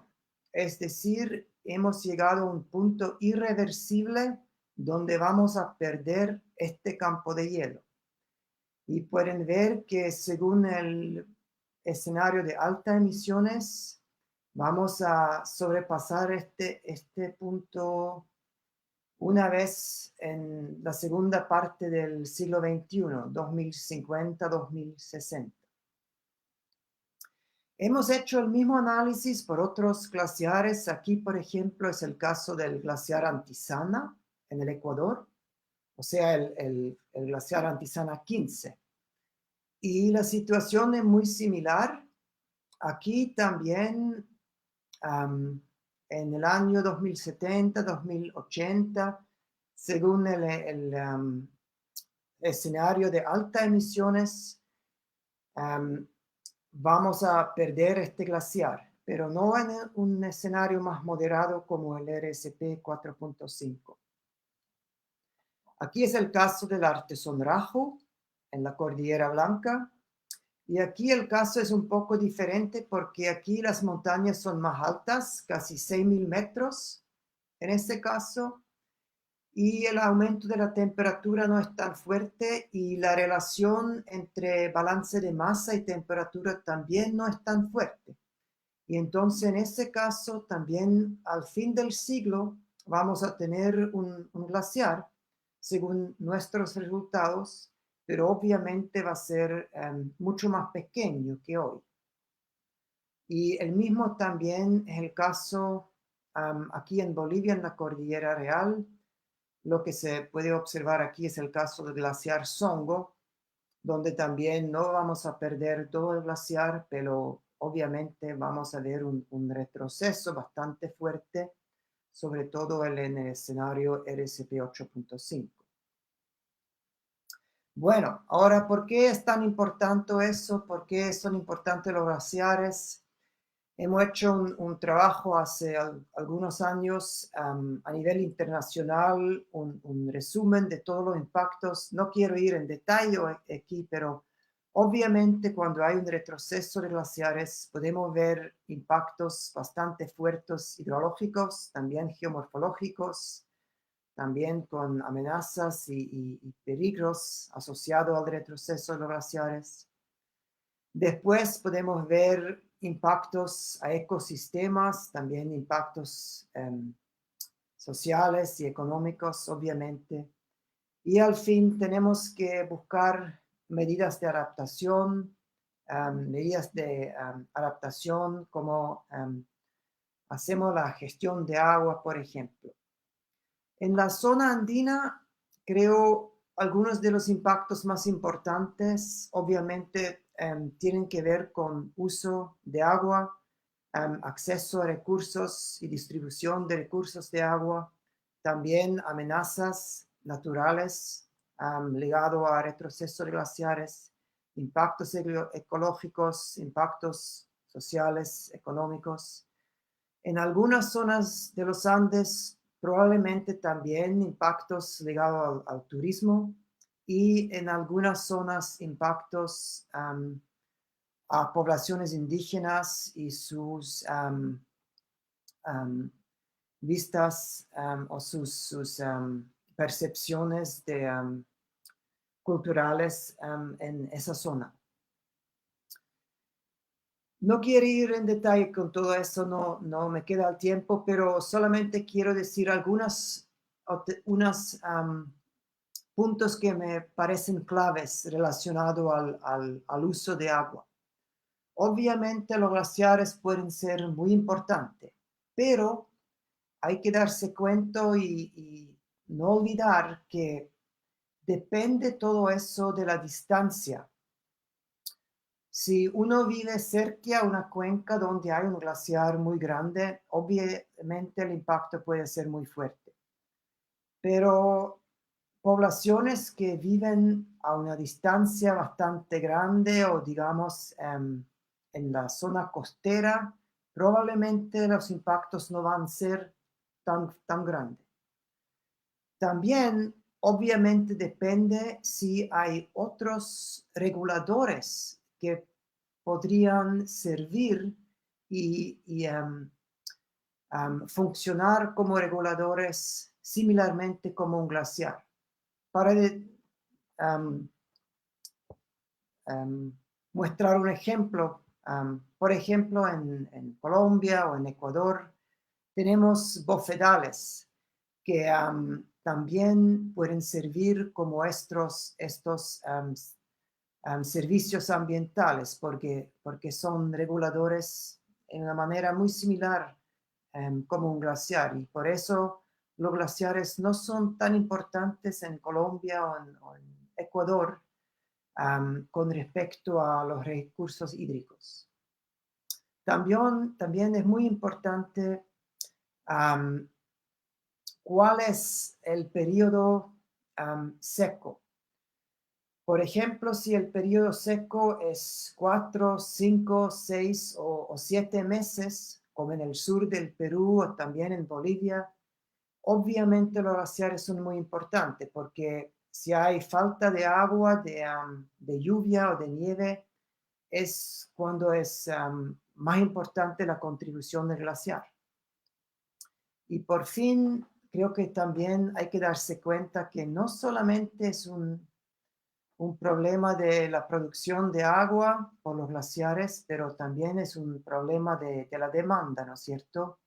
Es decir, hemos llegado a un punto irreversible donde vamos a perder este campo de hielo. Y pueden ver que según el escenario de altas emisiones, vamos a sobrepasar este punto una vez en la segunda parte del siglo XXI, 2050-2060. Hemos hecho el mismo análisis por otros glaciares. Aquí, por ejemplo, es el caso del glaciar Antisana en el Ecuador, o sea, el glaciar Antisana 15. Y la situación es muy similar. Aquí también en el año 2070, 2080, según el escenario de altas emisiones, vamos a perder este glaciar, pero no en un escenario más moderado como el RSP 4.5. Aquí es el caso del Artesonrajo en la Cordillera Blanca. Y aquí el caso es un poco diferente porque aquí las montañas son más altas, casi 6.000 metros en este caso, y el aumento de la temperatura no es tan fuerte y la relación entre balance de masa y temperatura también no es tan fuerte. Y entonces en ese caso también al fin del siglo vamos a tener un glaciar según nuestros resultados, pero obviamente va a ser mucho más pequeño que hoy. Y el mismo también es el caso aquí en Bolivia, en la Cordillera Real. Lo que se puede observar aquí es el caso del glaciar Songo, donde también no vamos a perder todo el glaciar, pero obviamente vamos a ver un retroceso bastante fuerte, sobre todo en el escenario RSP 8.5. Bueno, ahora, ¿por qué es tan importante eso? ¿Por qué son importantes los glaciares? Hemos hecho un trabajo hace algunos años a nivel internacional, un resumen de todos los impactos. No quiero ir en detalle aquí, pero obviamente cuando hay un retroceso de glaciares podemos ver impactos bastante fuertes hidrológicos, también geomorfológicos, también con amenazas y peligros asociados al retroceso de los glaciares. Después podemos ver impactos a ecosistemas, también impactos sociales y económicos, obviamente. Y al fin tenemos que buscar medidas de adaptación, como hacemos la gestión de agua, por ejemplo. En la zona andina, creo, algunos de los impactos más importantes, obviamente, tienen que ver con uso de agua, acceso a recursos y distribución de recursos de agua, también amenazas naturales ligado a retroceso de glaciares, impactos ecológicos, impactos sociales, económicos. En algunas zonas de los Andes, probablemente también impactos ligados al turismo y en algunas zonas impactos a poblaciones indígenas y sus vistas o sus percepciones culturales en esa zona. No quiero ir en detalle con todo eso, no me queda el tiempo, pero solamente quiero decir unos puntos que me parecen claves relacionados al uso de agua. Obviamente los glaciares pueden ser muy importantes, pero hay que darse cuenta y no olvidar que depende todo eso de la distancia. Si uno vive cerca a una cuenca donde hay un glaciar muy grande, obviamente el impacto puede ser muy fuerte. Pero poblaciones que viven a una distancia bastante grande o digamos en la zona costera, probablemente los impactos no van a ser tan grandes. También, obviamente, depende si hay otros reguladores que podrían servir y funcionar como reguladores similarmente como un glaciar. Para um, mostrar un ejemplo, por ejemplo, en Colombia o en Ecuador, tenemos bofedales que también pueden servir como estos servicios ambientales porque son reguladores en una manera muy similar como un glaciar y por eso los glaciares no son tan importantes en Colombia o en Ecuador con respecto a los recursos hídricos. También es muy importante cuál es el periodo seco. Por ejemplo, si el periodo seco es 4, 5, 6 o 7 meses, como en el sur del Perú o también en Bolivia, obviamente los glaciares son muy importantes porque si hay falta de agua, de lluvia o de nieve, es cuando es más importante la contribución del glaciar. Y por fin, creo que también hay que darse cuenta que no solamente es un problema de la producción de agua por los glaciares, pero también es un problema de la demanda, ¿no es cierto?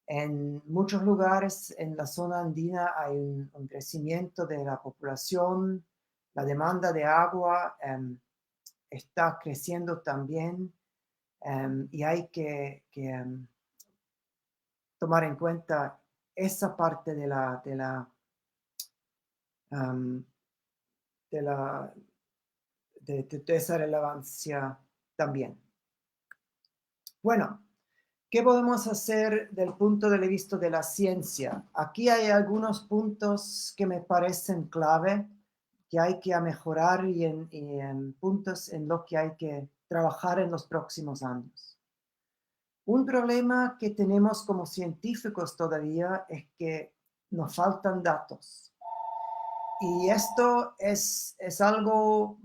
En muchos lugares en la zona andina hay un crecimiento de la población, la demanda de agua está creciendo también y hay que tomar en cuenta esa parte um, de, la, de esa relevancia también. Bueno, ¿qué podemos hacer del punto de vista de la ciencia? Aquí hay algunos puntos que me parecen clave, que hay que mejorar y en puntos en los que hay que trabajar en los próximos años. Un problema que tenemos como científicos todavía es que nos faltan datos. Y esto es algo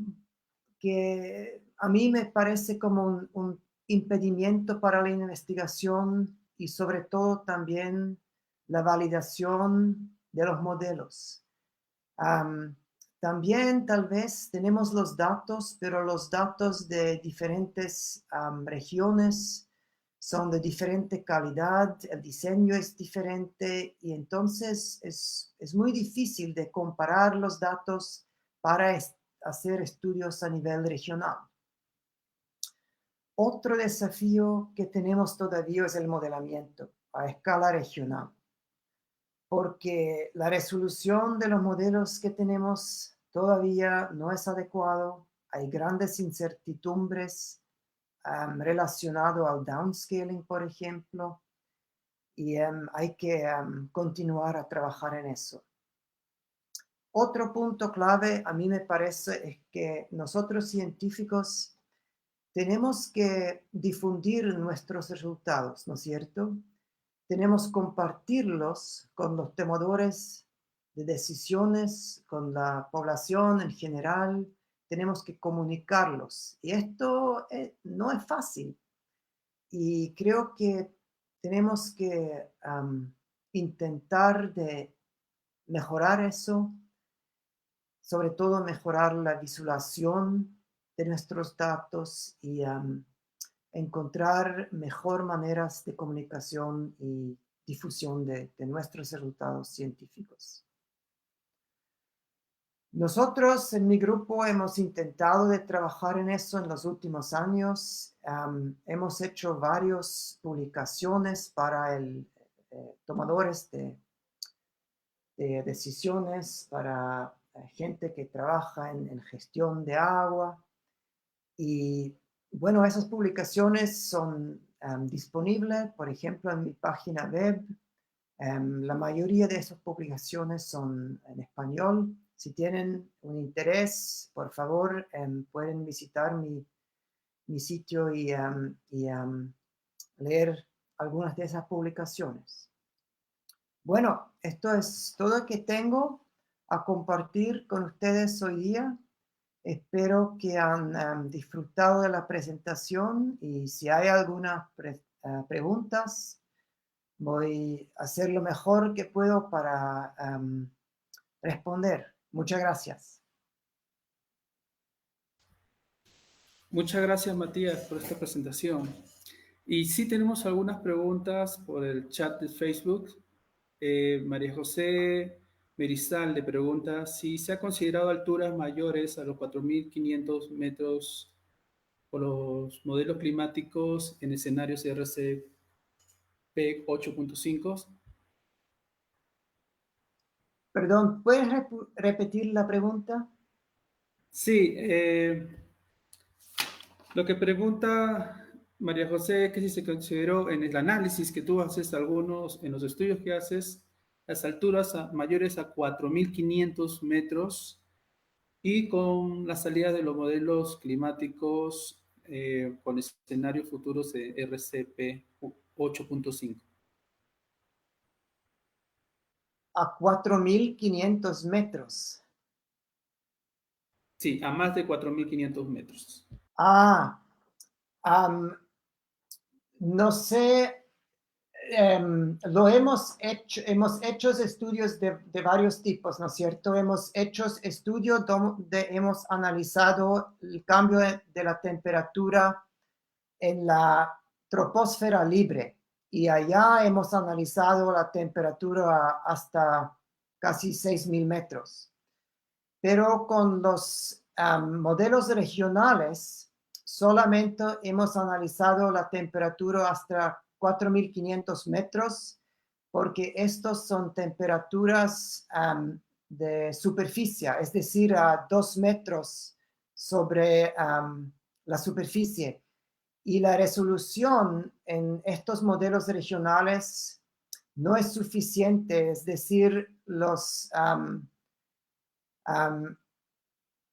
que a mí me parece como un impedimento para la investigación y sobre todo también la validación de los modelos. También tal vez tenemos los datos, pero los datos de diferentes regiones son de diferente calidad, el diseño es diferente y entonces es muy difícil de comparar los datos para hacer estudios a nivel regional. Otro desafío que tenemos todavía es el modelamiento a escala regional, porque la resolución de los modelos que tenemos todavía no es adecuado, hay grandes incertidumbres relacionado al downscaling, por ejemplo, y hay que continuar a trabajar en eso. Otro punto clave a mí me parece es que nosotros científicos tenemos que difundir nuestros resultados, ¿no es cierto? Tenemos que compartirlos con los tomadores de decisiones, con la población en general, tenemos que comunicarlos. Y esto no es fácil. Y creo que tenemos que intentar de mejorar eso. sobre todo mejorar la visualización de nuestros datos y encontrar mejor maneras de comunicación y difusión de nuestros resultados científicos. Nosotros en mi grupo hemos intentado de trabajar en eso en los últimos años. Hemos hecho varias publicaciones para tomadores de decisiones, para gente que trabaja en gestión de agua. Y bueno, esas publicaciones son disponibles, por ejemplo, en mi página web. La mayoría de esas publicaciones son en español. Si tienen un interés, por favor, pueden visitar mi sitio y leer algunas de esas publicaciones. Bueno, esto es todo lo que tengo a compartir con ustedes hoy día. Espero que han disfrutado de la presentación y si hay algunas preguntas, voy a hacer lo mejor que puedo para responder. Muchas gracias. Muchas gracias, Matías, por esta presentación. Y sí tenemos algunas preguntas por el chat de Facebook. María José Merizal le pregunta si se ha considerado alturas mayores a los 4.500 metros por los modelos climáticos en escenarios RCP 8.5. Perdón, ¿puedes repetir la pregunta? Sí, lo que pregunta María José es que si se consideró en el análisis que tú haces, en los estudios que haces, las alturas mayores a 4.500 metros y con la salida de los modelos climáticos con escenarios futuros de RCP 8.5. A 4.500 metros. Sí, a más de 4.500 metros. No sé. Hemos hecho estudios de varios tipos, ¿no es cierto? Hemos hecho estudios donde hemos analizado el cambio de la temperatura en la troposfera libre y allá hemos analizado la temperatura hasta casi 6.000 metros. Pero con los modelos regionales solamente hemos analizado la temperatura hasta 4.500 metros, porque estos son temperaturas de superficie, es decir, a 2 metros sobre la superficie. Y la resolución en estos modelos regionales no es suficiente, es decir, los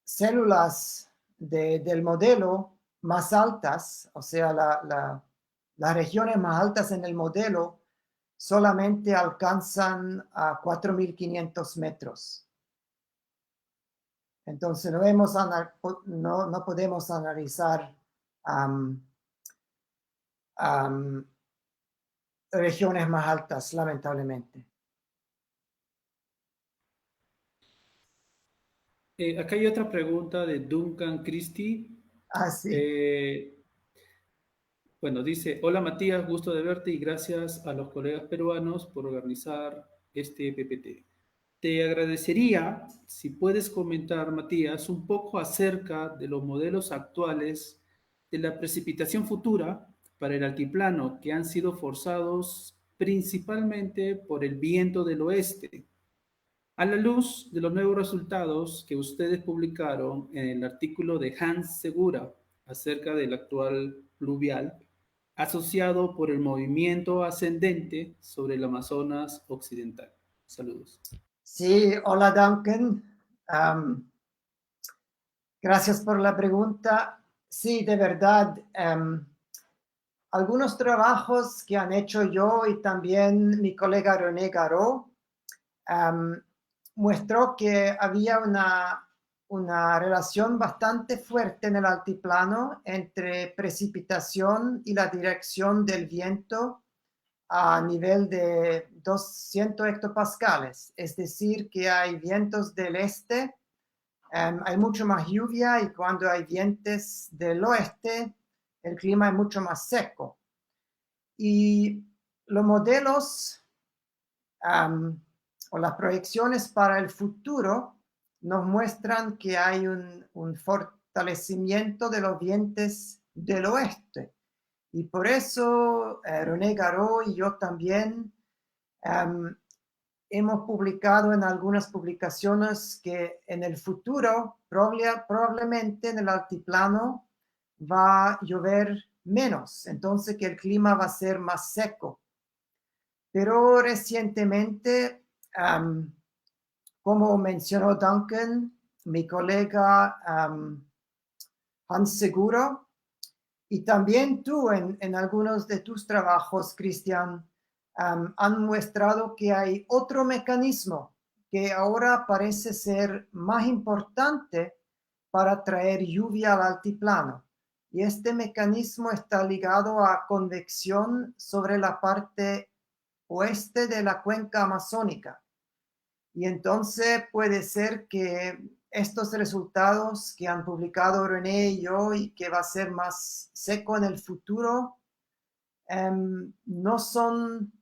células del modelo más altas, o sea, las regiones más altas en el modelo solamente alcanzan a 4.500 metros. Entonces no podemos analizar regiones más altas, lamentablemente. Acá hay otra pregunta de Duncan Christie. Sí. Bueno, dice, hola Matías, gusto de verte y gracias a los colegas peruanos por organizar este PPT. Te agradecería si puedes comentar, Matías, un poco acerca de los modelos actuales de la precipitación futura para el altiplano que han sido forzados principalmente por el viento del oeste. A la luz de los nuevos resultados que ustedes publicaron en el artículo de Hans Segura acerca del actual pluvial, asociado por el movimiento ascendente sobre el Amazonas occidental. Saludos. Sí, hola Duncan. Gracias por la pregunta. Sí, de verdad, algunos trabajos que han hecho yo y también mi colega René Garot mostró que había una relación bastante fuerte en el altiplano entre precipitación y la dirección del viento a nivel de 200 hectopascales. Es decir, que hay vientos del este hay mucho más lluvia y cuando hay vientos del oeste, el clima es mucho más seco. Y los modelos o las proyecciones para el futuro nos muestran que hay un fortalecimiento de los vientos del oeste. Y por eso René Garot y yo también hemos publicado en algunas publicaciones que en el futuro probablemente en el altiplano va a llover menos, entonces que el clima va a ser más seco. Pero recientemente, como mencionó Duncan, mi colega Hans Seguro, y también tú en algunos de tus trabajos, Cristian, han mostrado que hay otro mecanismo que ahora parece ser más importante para traer lluvia al altiplano. Y este mecanismo está ligado a convección sobre la parte oeste de la cuenca amazónica. Y entonces puede ser que estos resultados que han publicado René y yo y que va a ser más seco en el futuro, no son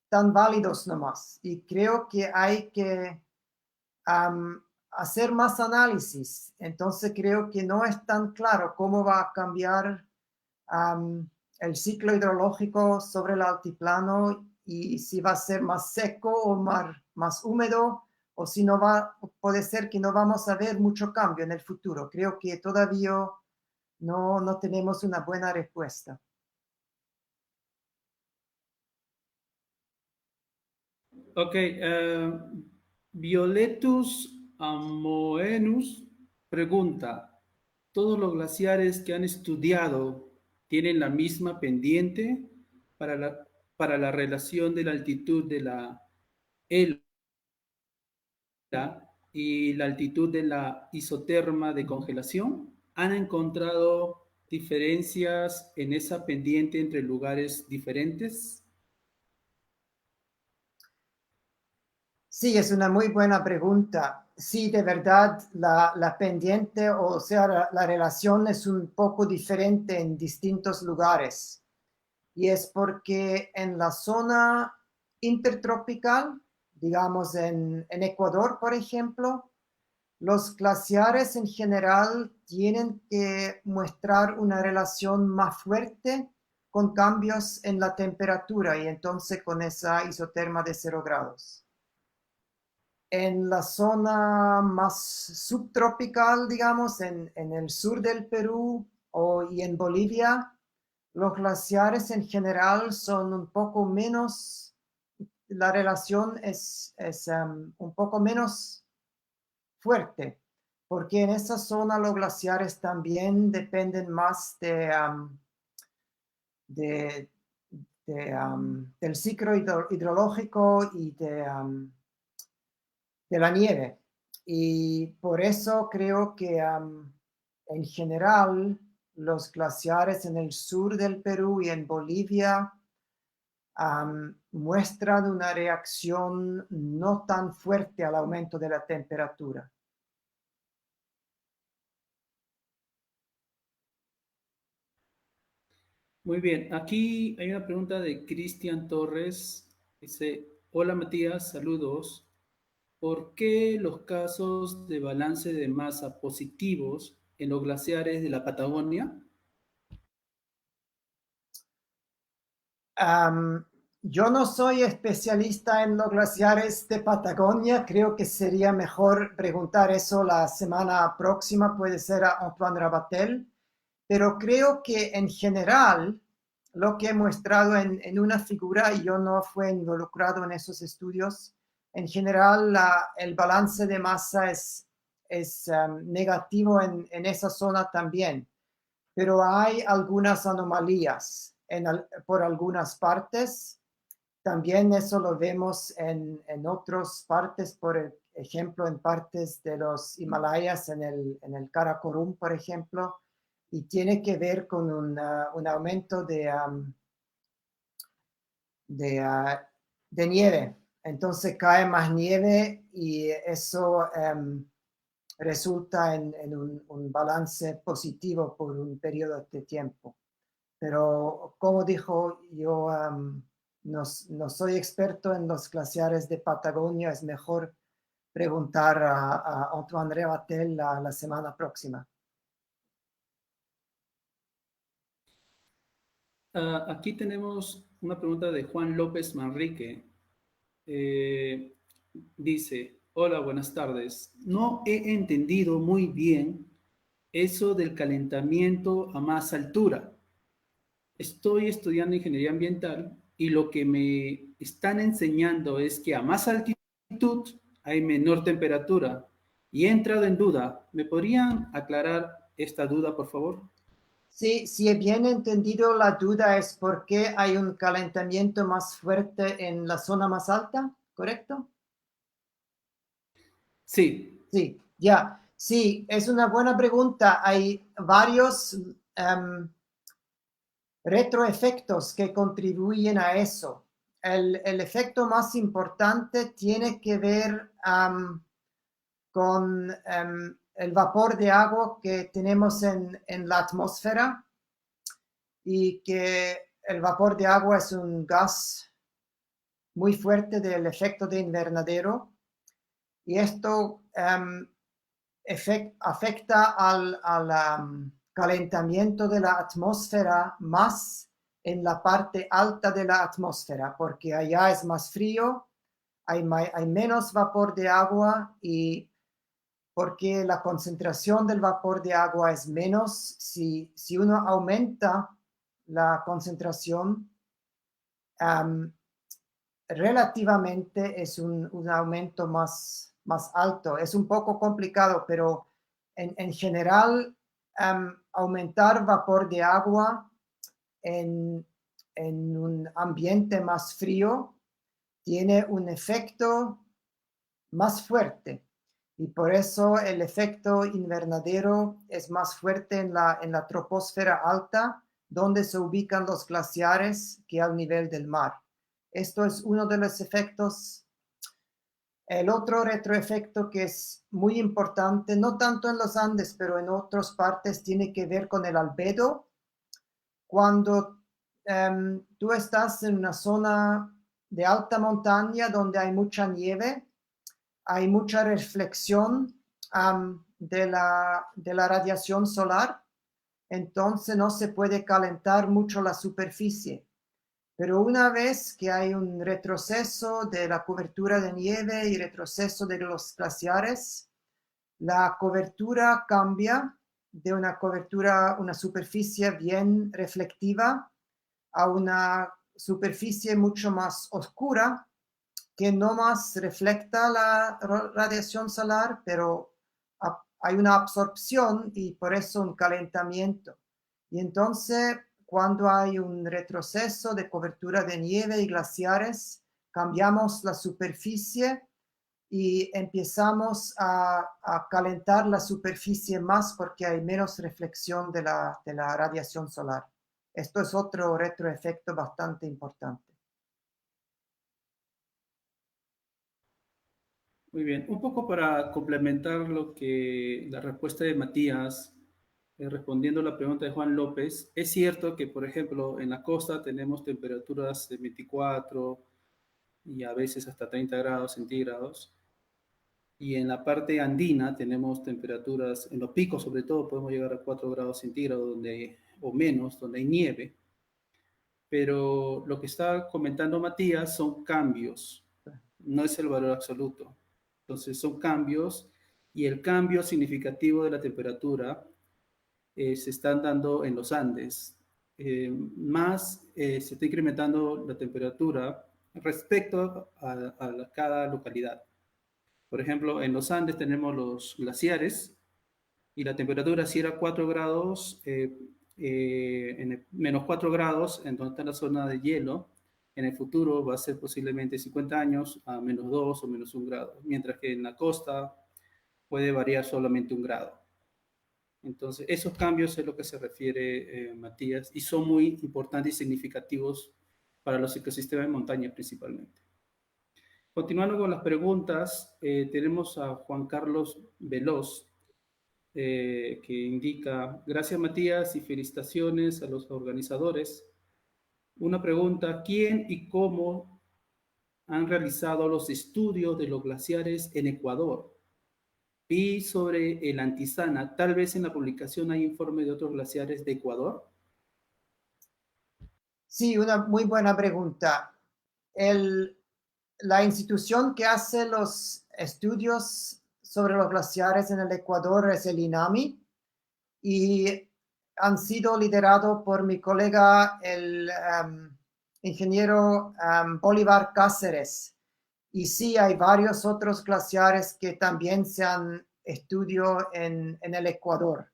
tan válidos nomás. Y creo que hay que hacer más análisis. Entonces creo que no es tan claro cómo va a cambiar el ciclo hidrológico sobre el altiplano y si va a ser más seco o más húmedo o si no va, puede ser que no vamos a ver mucho cambio en el futuro. Creo que todavía no tenemos una buena respuesta. Ok, Violetus Amoenus pregunta, ¿todos los glaciares que han estudiado tienen la misma pendiente para para la relación de la altitud de la ELA y la altitud de la isoterma de congelación? ¿Han encontrado diferencias en esa pendiente entre lugares diferentes? Sí, es una muy buena pregunta. Sí, de verdad, la pendiente, o sea, la relación es un poco diferente en distintos lugares. Y es porque en la zona intertropical, digamos en Ecuador, por ejemplo, los glaciares en general tienen que mostrar una relación más fuerte con cambios en la temperatura y entonces con esa isoterma de 0 grados. En la zona más subtropical, digamos, en el sur del Perú y en Bolivia, los glaciares en general son un poco menos, la relación es un poco menos fuerte, porque en esa zona los glaciares también dependen más de, del ciclo hidrológico y de la nieve. Y por eso creo que en general los glaciares en el sur del Perú y en Bolivia muestran una reacción no tan fuerte al aumento de la temperatura. Muy bien, aquí hay una pregunta de Cristian Torres. Dice, hola Matías, saludos. ¿Por qué los casos de balance de masa positivos en los glaciares de la Patagonia? Yo no soy especialista en los glaciares de Patagonia, creo que sería mejor preguntar eso la semana próxima, puede ser a Antoine Rabatel, pero creo que en general lo que he mostrado en una figura, y yo no fui involucrado en esos estudios, en general el balance de masa es negativo en esa zona también, pero hay algunas anomalías por algunas partes. También eso lo vemos en otras partes, por ejemplo, en partes de los Himalayas, en el Karakorum, por ejemplo, y tiene que ver con un aumento de, uh, de nieve. Entonces cae más nieve y eso resulta en un balance positivo por un periodo de tiempo. Pero como dijo, yo no soy experto en los glaciares de Patagonia, es mejor preguntar a Antoine Revatel la semana próxima. Aquí tenemos una pregunta de Juan López Manrique. Eh, Dice, hola, buenas tardes. No he entendido muy bien eso del calentamiento a más altura. Estoy estudiando ingeniería ambiental y lo que me están enseñando es que a más altitud hay menor temperatura y he entrado en duda. ¿Me podrían aclarar esta duda, por favor? Sí, si he bien entendido, la duda es por qué hay un calentamiento más fuerte en la zona más alta, ¿correcto? Sí, Sí, ya. Sí, es una buena pregunta. Hay varios retroefectos que contribuyen a eso. El efecto más importante tiene que ver con el vapor de agua que tenemos en la atmósfera y que el vapor de agua es un gas muy fuerte del efecto de invernadero y esto afecta al calentamiento de la atmósfera más en la parte alta de la atmósfera, porque allá es más frío, hay menos vapor de agua y porque la concentración del vapor de agua es menos, si uno aumenta la concentración, um, relativamente es un aumento más alto. Es un poco complicado, pero en general, aumentar vapor de agua en, en un ambiente más frío tiene un efecto más fuerte. Y por eso el efecto invernadero es más fuerte en la troposfera alta, donde se ubican los glaciares, que al nivel del mar. Esto es uno de los efectos. El otro retroefecto que es muy importante, no tanto en los Andes, pero en otras partes, tiene que ver con el albedo. Cuando tú estás en una zona de alta montaña donde hay mucha nieve, hay mucha reflexión de la radiación solar, entonces no se puede calentar mucho la superficie. Pero una vez que hay un retroceso de la cobertura de nieve y retroceso de los glaciares, la cobertura cambia de una cobertura, una superficie bien reflectiva a una superficie mucho más oscura que no más refleja la radiación solar, pero hay una absorción y por eso un calentamiento. Y entonces, cuando hay un retroceso de cobertura de nieve y glaciares, cambiamos la superficie y empezamos a calentar la superficie más porque hay menos reflexión de la radiación solar. Esto es otro retroefecto bastante importante. muy bien. Un poco para complementar lo que la respuesta de Matías, respondiendo a la pregunta de Juan López, es cierto que, por ejemplo, en la costa tenemos temperaturas de 24 y a veces hasta 30 grados centígrados. Y en la parte andina tenemos temperaturas, en los picos sobre todo, podemos llegar a 4 grados centígrados donde, o menos, donde hay nieve. Pero lo que está comentando Matías son cambios, no es el valor absoluto. Entonces son cambios y el cambio significativo de la temperatura se están dando en los Andes. Se está incrementando la temperatura respecto a cada localidad. Por ejemplo, en los Andes tenemos los glaciares y la temperatura si era 4 grados, menos 4 grados, en donde está la zona de hielo, en el futuro va a ser posiblemente 50 años a menos 2 o menos 1 grado, mientras que en la costa puede variar solamente 1 grado. Entonces, esos cambios es lo que se refiere Matías y son muy importantes y significativos para los ecosistemas de montaña principalmente. Continuando con las preguntas, tenemos a Juan Carlos Veloz, que indica, gracias Matías y felicitaciones a los organizadores. Una pregunta, ¿quién y cómo han realizado los estudios de los glaciares en Ecuador? Vi sobre el Antisana, tal vez en la publicación hay informe de otros glaciares de Ecuador. Sí, una muy buena pregunta. La institución que hace los estudios sobre los glaciares en el Ecuador es el INAMI y han sido liderados por mi colega, el ingeniero Bolívar Cáceres. Y sí, hay varios otros glaciares que también se han estudiado en el Ecuador.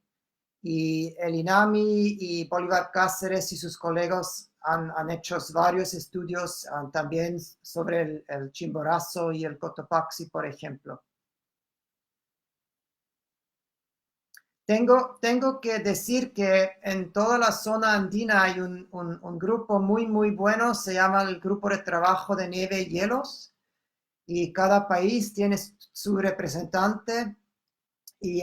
Y el INAMI y Bolívar Cáceres y sus colegas han hecho varios estudios también sobre el Chimborazo y el Cotopaxi, por ejemplo. Tengo que decir que en toda la zona andina hay un grupo muy, muy bueno, se llama el Grupo de Trabajo de Nieve y Hielos, y cada país tiene su representante y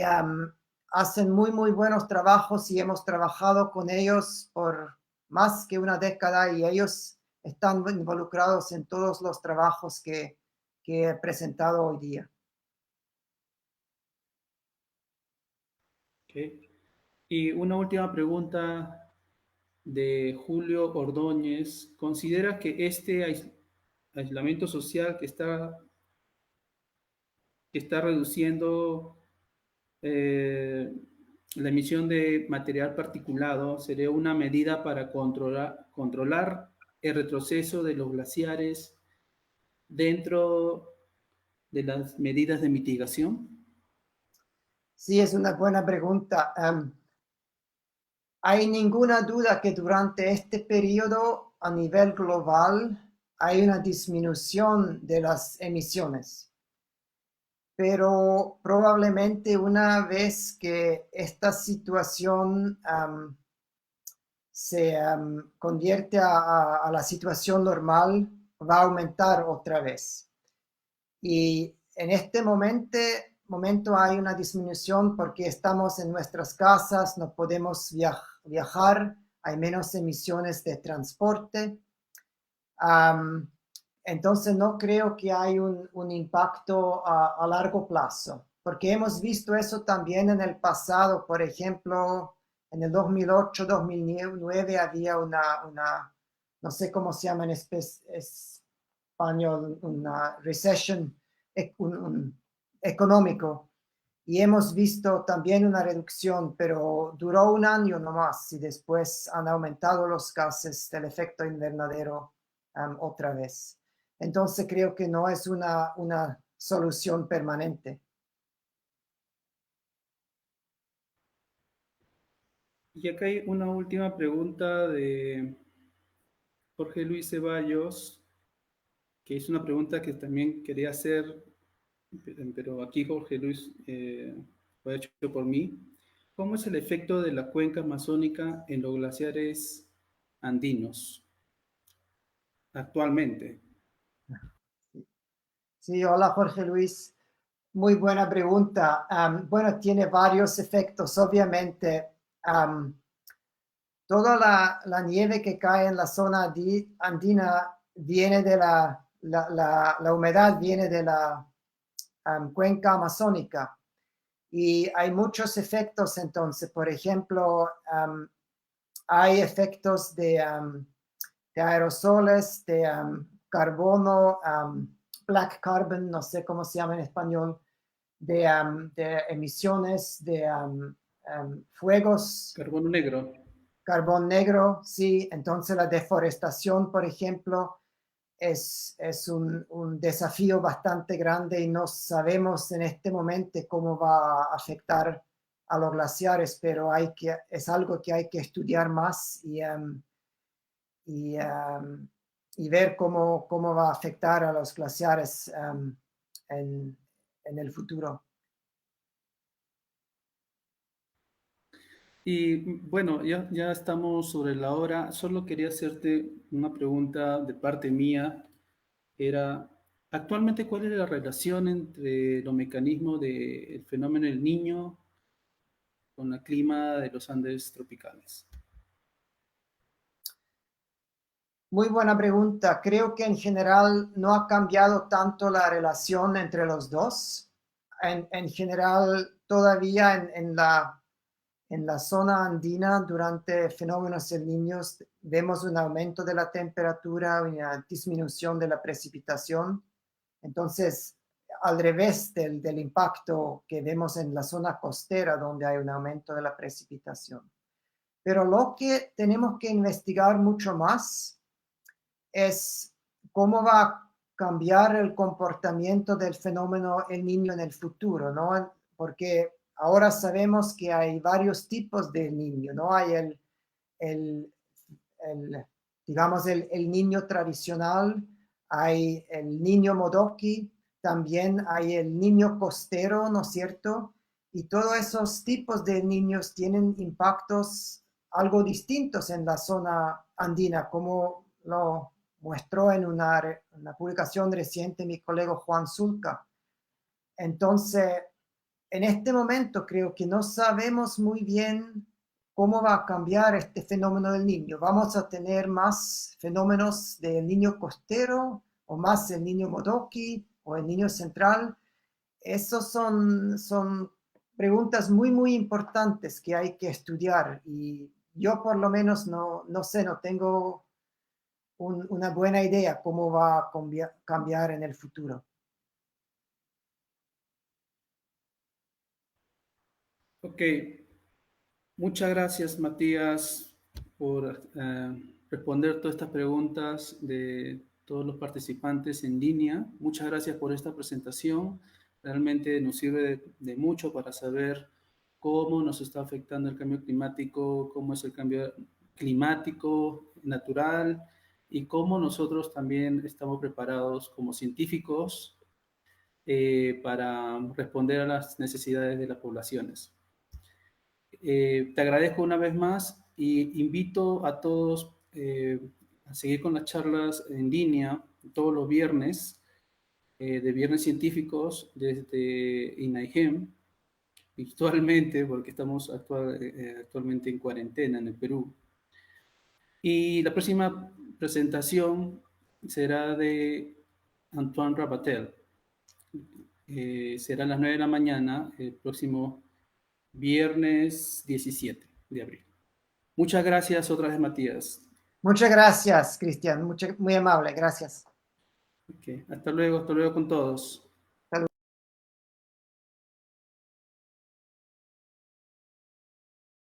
hacen muy, muy buenos trabajos y hemos trabajado con ellos por más que una década y ellos están involucrados en todos los trabajos que he presentado hoy día. Okay. Y una última pregunta de Julio Ordóñez. ¿Considera que este aislamiento social que está reduciendo la emisión de material particulado sería una medida para controlar el retroceso de los glaciares dentro de las medidas de mitigación? Sí, es una buena pregunta. Hay ninguna duda que durante este periodo a nivel global hay una disminución de las emisiones, pero probablemente una vez que esta situación se convierte a la situación normal, va a aumentar otra vez. Y en este momento hay una disminución porque estamos en nuestras casas, no podemos viajar, hay menos emisiones de transporte. Entonces no creo que hay un impacto a largo plazo, porque hemos visto eso también en el pasado. Por ejemplo, en el 2008, 2009 había no sé cómo se llama en español, una recession económico. Y hemos visto también una reducción, pero duró un año nomás y después han aumentado los gases del efecto invernadero otra vez. Entonces creo que no es una solución permanente. Y acá hay una última pregunta de Jorge Luis Ceballos, que es una pregunta que también quería hacer, pero aquí Jorge Luis fue hecho por mí. ¿Cómo es el efecto de la cuenca amazónica en los glaciares andinos actualmente? Sí, hola Jorge Luis. Muy buena pregunta. Bueno, tiene varios efectos. Obviamente, toda la nieve que cae en la zona andina viene de la humedad viene de la cuenca amazónica. Y hay muchos efectos entonces. Por ejemplo, hay efectos de aerosoles, de carbono, black carbon, no sé cómo se llama en español, de emisiones, de fuegos. Carbono negro. Carbón negro, sí. Entonces la deforestación, por ejemplo, es un desafío bastante grande y no sabemos en este momento cómo va a afectar a los glaciares, pero es algo que hay que estudiar más y, y ver cómo va a afectar a los glaciares en el futuro. Y bueno, ya estamos sobre la hora. Solo quería hacerte una pregunta de parte mía. Era, Actualmente, ¿cuál es la relación entre los mecanismos del fenómeno del Niño con el clima de los Andes tropicales? Muy buena pregunta. Creo que en general no ha cambiado tanto la relación entre los dos. En general, todavía en la zona andina, durante fenómenos El Niño, vemos un aumento de la temperatura, una disminución de la precipitación. Entonces, al revés del impacto que vemos en la zona costera, donde hay un aumento de la precipitación. Pero lo que tenemos que investigar mucho más es cómo va a cambiar el comportamiento del fenómeno El Niño en el futuro, ¿no? Porque ahora sabemos que hay varios tipos de niño, ¿no? Hay el, digamos, el niño tradicional, hay el niño modoki, también hay el niño costero, ¿no es cierto? Y todos esos tipos de niños tienen impactos algo distintos en la zona andina, como lo mostró en una publicación reciente mi colega Juan Zulca. Entonces, en este momento creo que no sabemos muy bien cómo va a cambiar este fenómeno del niño. ¿Vamos a tener más fenómenos del niño costero o más el niño modoki o el niño central? Esos son preguntas muy, muy importantes que hay que estudiar y yo por lo menos no sé, no tengo una buena idea cómo va a cambiar en el futuro. Ok, muchas gracias, Matías, por responder todas estas preguntas de todos los participantes en línea. Muchas gracias por esta presentación. Realmente nos sirve de mucho para saber cómo nos está afectando el cambio climático, cómo es el cambio climático natural y cómo nosotros también estamos preparados como científicos para responder a las necesidades de las poblaciones. Te agradezco una vez más y invito a todos a seguir con las charlas en línea todos los viernes, de Viernes Científicos desde INAIGEM, virtualmente, porque estamos actualmente en cuarentena en el Perú. Y la próxima presentación será de Antoine Rabatel. Será a las 9 de la mañana el próximo viernes 17 de abril. Muchas gracias otra vez, Matías. Muchas gracias, Cristian. Muy amable. Gracias. Okay. Hasta luego con todos.